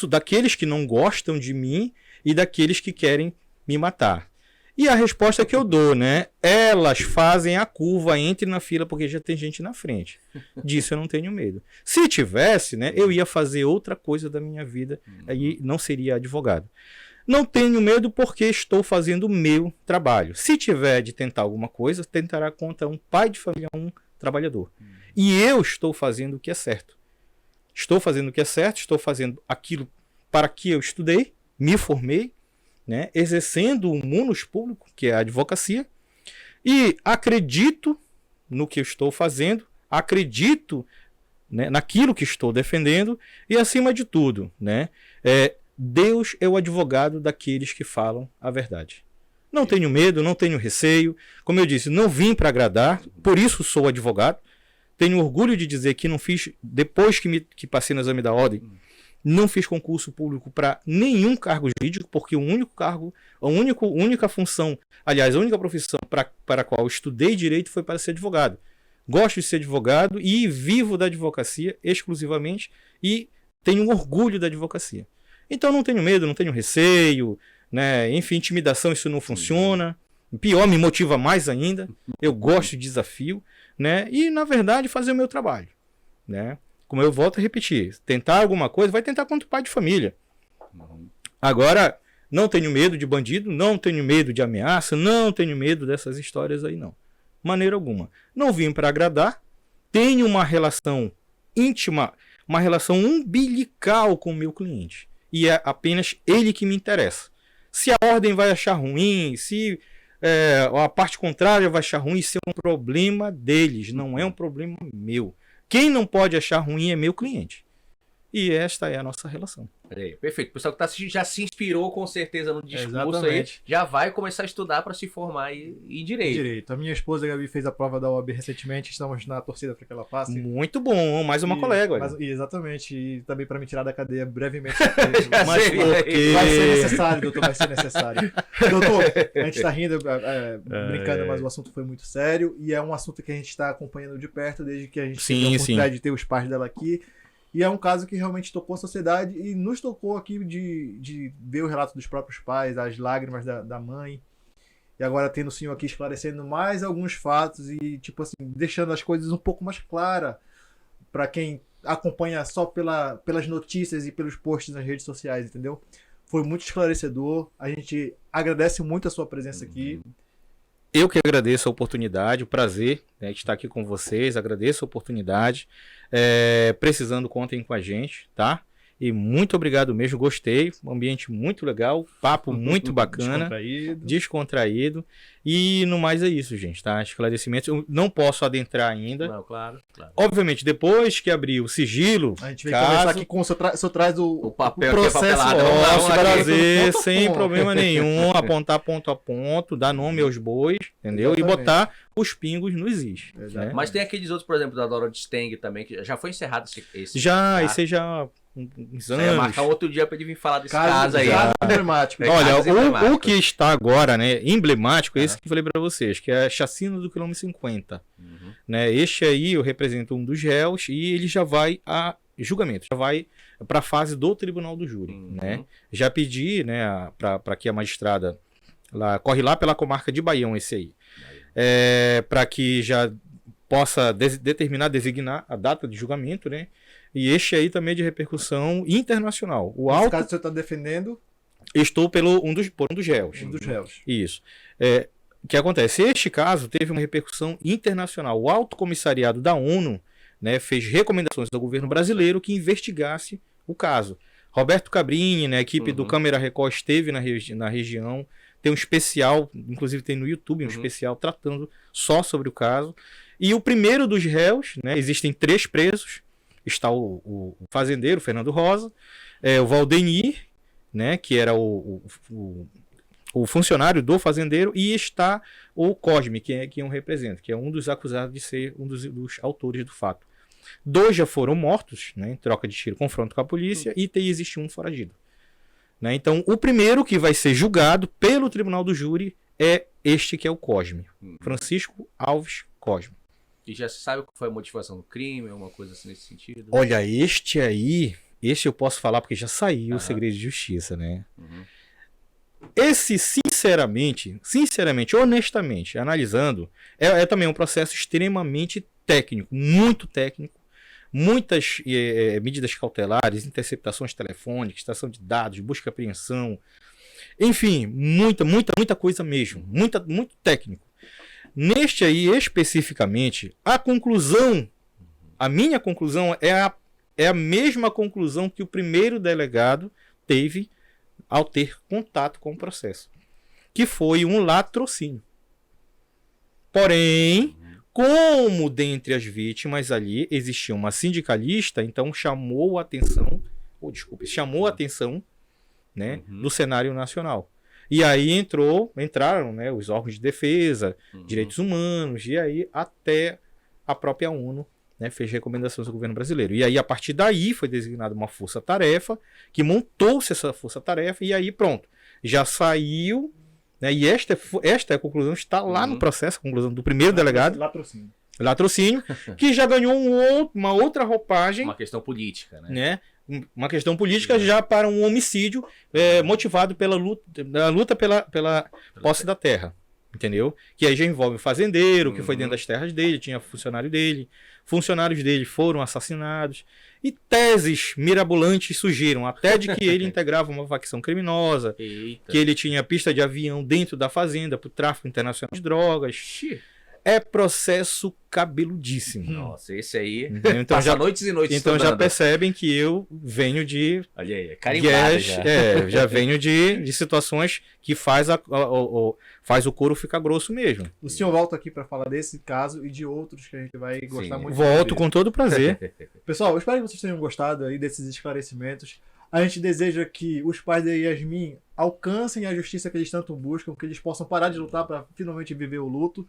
Daqueles que não gostam de mim e daqueles que querem me matar. E a resposta que eu dou, né? Elas fazem a curva, entre na fila porque já tem gente na frente. Disso eu não tenho medo. Se tivesse, né, eu ia fazer outra coisa da minha vida e não seria advogado. Não tenho medo porque estou fazendo o meu trabalho. Se tiver de tentar alguma coisa, tentará contra um pai de família, um trabalhador. E eu estou fazendo o que é certo. Estou fazendo o que é certo, estou fazendo aquilo para que eu estudei, me formei, né, exercendo um munus público, que é a advocacia, e acredito no que eu estou fazendo, acredito, né, naquilo que estou defendendo, e acima de tudo, né, Deus é o advogado daqueles que falam a verdade. Não tenho medo, não tenho receio, como eu disse, não vim para agradar, por isso sou advogado. Tenho orgulho de dizer que não fiz, depois que passei no exame da ordem, não fiz concurso público para nenhum cargo jurídico, porque o único cargo, a única função, aliás, a única profissão para a qual eu estudei direito foi para ser advogado. Gosto de ser advogado e vivo da advocacia exclusivamente e tenho orgulho da advocacia. Então não tenho medo, não tenho receio, né? Enfim, intimidação, isso não funciona. Pior, me motiva mais ainda. Eu gosto de desafio, né? E, na verdade, fazer o meu trabalho, né? Como eu volto a repetir, tentar alguma coisa, vai tentar contra o pai de família. Agora, não tenho medo de bandido, não tenho medo de ameaça, não tenho medo dessas histórias aí, não. Maneira alguma. Não vim para agradar, tenho uma relação íntima, uma relação umbilical com o meu cliente. E é apenas ele que me interessa. Se a ordem vai achar ruim, se a parte contrária vai achar ruim, isso é um problema deles, não é um problema meu. Quem não pode achar ruim é meu cliente. E esta é a nossa relação. Perfeito. O pessoal que está assistindo já se inspirou com certeza no discurso Exatamente. aí. Já vai começar a estudar para se formar em direito. A minha esposa, a Gabi, fez a prova da OAB recentemente. Estamos na torcida para que ela passe. Muito bom, mais uma colega. Olha. Exatamente. E também para me tirar da cadeia brevemente. Mas porque... Vai ser necessário, doutor, vai ser necessário. Doutor, a gente está rindo, brincando, mas o assunto foi muito sério. E é um assunto que a gente está acompanhando de perto desde que a gente teve a oportunidade de ter os pais dela aqui. E é um caso que realmente tocou a sociedade e nos tocou aqui de ver o relato dos próprios pais, as lágrimas da mãe. E agora tendo o senhor aqui esclarecendo mais alguns fatos e, tipo assim, deixando as coisas um pouco mais claras para quem acompanha só pelas notícias e pelos posts nas redes sociais, entendeu? Foi muito esclarecedor. A gente agradece muito a sua presença aqui. Eu que agradeço a oportunidade, o prazer, né, de estar aqui com vocês, agradeço a oportunidade. Precisando, contem com a gente, tá? E muito obrigado mesmo, gostei, um ambiente muito legal, papo muito bacana, descontraído. E no mais é isso, gente, tá? Esclarecimentos, eu não posso adentrar ainda. Não, claro. Obviamente, depois que abrir o sigilo, a gente vai conversar aqui com o senhor traz o papel, o processo. Posso trazer sem problema nenhum, apontar ponto a ponto, dar nome aos bois, entendeu? Exatamente. E botar os pingos nos is. Né? Mas tem aqueles outros, por exemplo, da Dora de Steng também, que já foi encerrado esse. Já, esse já... uns anos. Marcar outro dia para ele vir falar desse caso aí. Emblemático. Olha, o que está agora, né, emblemático, esse que eu falei para vocês, que é a chacina do quilômetro 50. Né, este aí eu represento um dos réus e ele já vai a julgamento, já vai para a fase do tribunal do júri. Né? Já pedi, né, para que a magistrada corre lá pela comarca de Baião, esse aí, para que já possa designar a data de julgamento, né? E este aí também é de repercussão internacional. Nesse caso, o senhor está defendendo? Estou por um dos réus. Um dos réus. Isso. O que acontece? Este caso teve uma repercussão internacional. O Alto Comissariado da ONU, né, fez recomendações ao governo brasileiro que investigasse o caso. Roberto Cabrini, né, a equipe do Câmara Record esteve na região. Tem um especial, inclusive tem no YouTube um especial tratando só sobre o caso. E o primeiro dos réus, né, existem 3 presos. Está o fazendeiro, Fernando Rosa, o Valdenir né, que era o funcionário do fazendeiro, e está o Cosme, que eu represento, que é um dos acusados de ser um dos autores do fato. 2 já foram mortos, né, em troca de tiro, confronto com a polícia, e existe um foragido. Né? Então, o primeiro que vai ser julgado pelo tribunal do júri é este que é o Cosme, Francisco Alves Cosme. E já se sabe qual foi a motivação do crime, alguma coisa assim nesse sentido? Olha, este eu posso falar porque já saiu o segredo de justiça, né? Esse, sinceramente, honestamente, analisando, é também um processo extremamente técnico, muito técnico. Muitas medidas cautelares, interceptações telefônicas, extração de dados, busca e apreensão, enfim, muita coisa mesmo, muito técnico. Neste aí, especificamente, a minha conclusão é a mesma conclusão que o primeiro delegado teve ao ter contato com o processo, que foi um latrocínio. Porém, como dentre as vítimas ali existia uma sindicalista, então chamou a atenção, né, do cenário nacional. E aí entraram, né, os órgãos de defesa, direitos humanos, e aí até a própria ONU, né, fez recomendações ao governo brasileiro. E aí, a partir daí, foi designada uma força-tarefa, que montou-se essa força-tarefa, e aí pronto, já saiu, né, e esta é a conclusão, está lá no processo, a conclusão do primeiro delegado. Latrocínio, que já ganhou uma outra roupagem. Uma questão política, né? Uma questão política já para um homicídio motivado pela luta pela posse da terra. Entendeu? Que aí já envolve o fazendeiro, que foi dentro das terras dele, tinha funcionários dele foram assassinados, e teses mirabolantes surgiram, até de que ele integrava uma facção criminosa, que ele tinha pista de avião dentro da fazenda para o tráfico internacional de drogas. É processo cabeludíssimo. Nossa, esse aí então passa noites e noites. Então já percebem que eu venho de... Olha aí, carimbado já. Já venho de situações que faz o couro ficar grosso mesmo. O senhor volta aqui para falar desse caso e de outros que a gente vai gostar muito. Volto com todo prazer. Pessoal, eu espero que vocês tenham gostado aí desses esclarecimentos. A gente deseja que os pais da Yasmin alcancem a justiça que eles tanto buscam, que eles possam parar de lutar para finalmente viver o luto,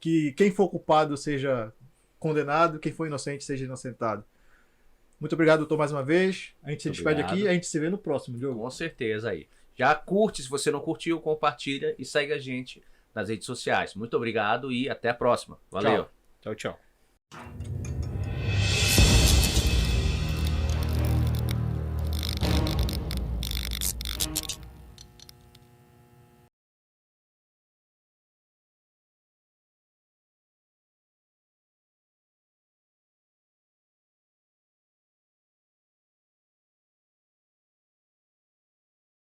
que quem for culpado seja condenado, quem for inocente seja inocentado. Muito obrigado, doutor, mais uma vez. A gente se despede aqui e a gente se vê no próximo, Diogo. Com certeza aí. Já curte, se você não curtiu, compartilha e segue a gente nas redes sociais. Muito obrigado e até a próxima. Valeu. Tchau.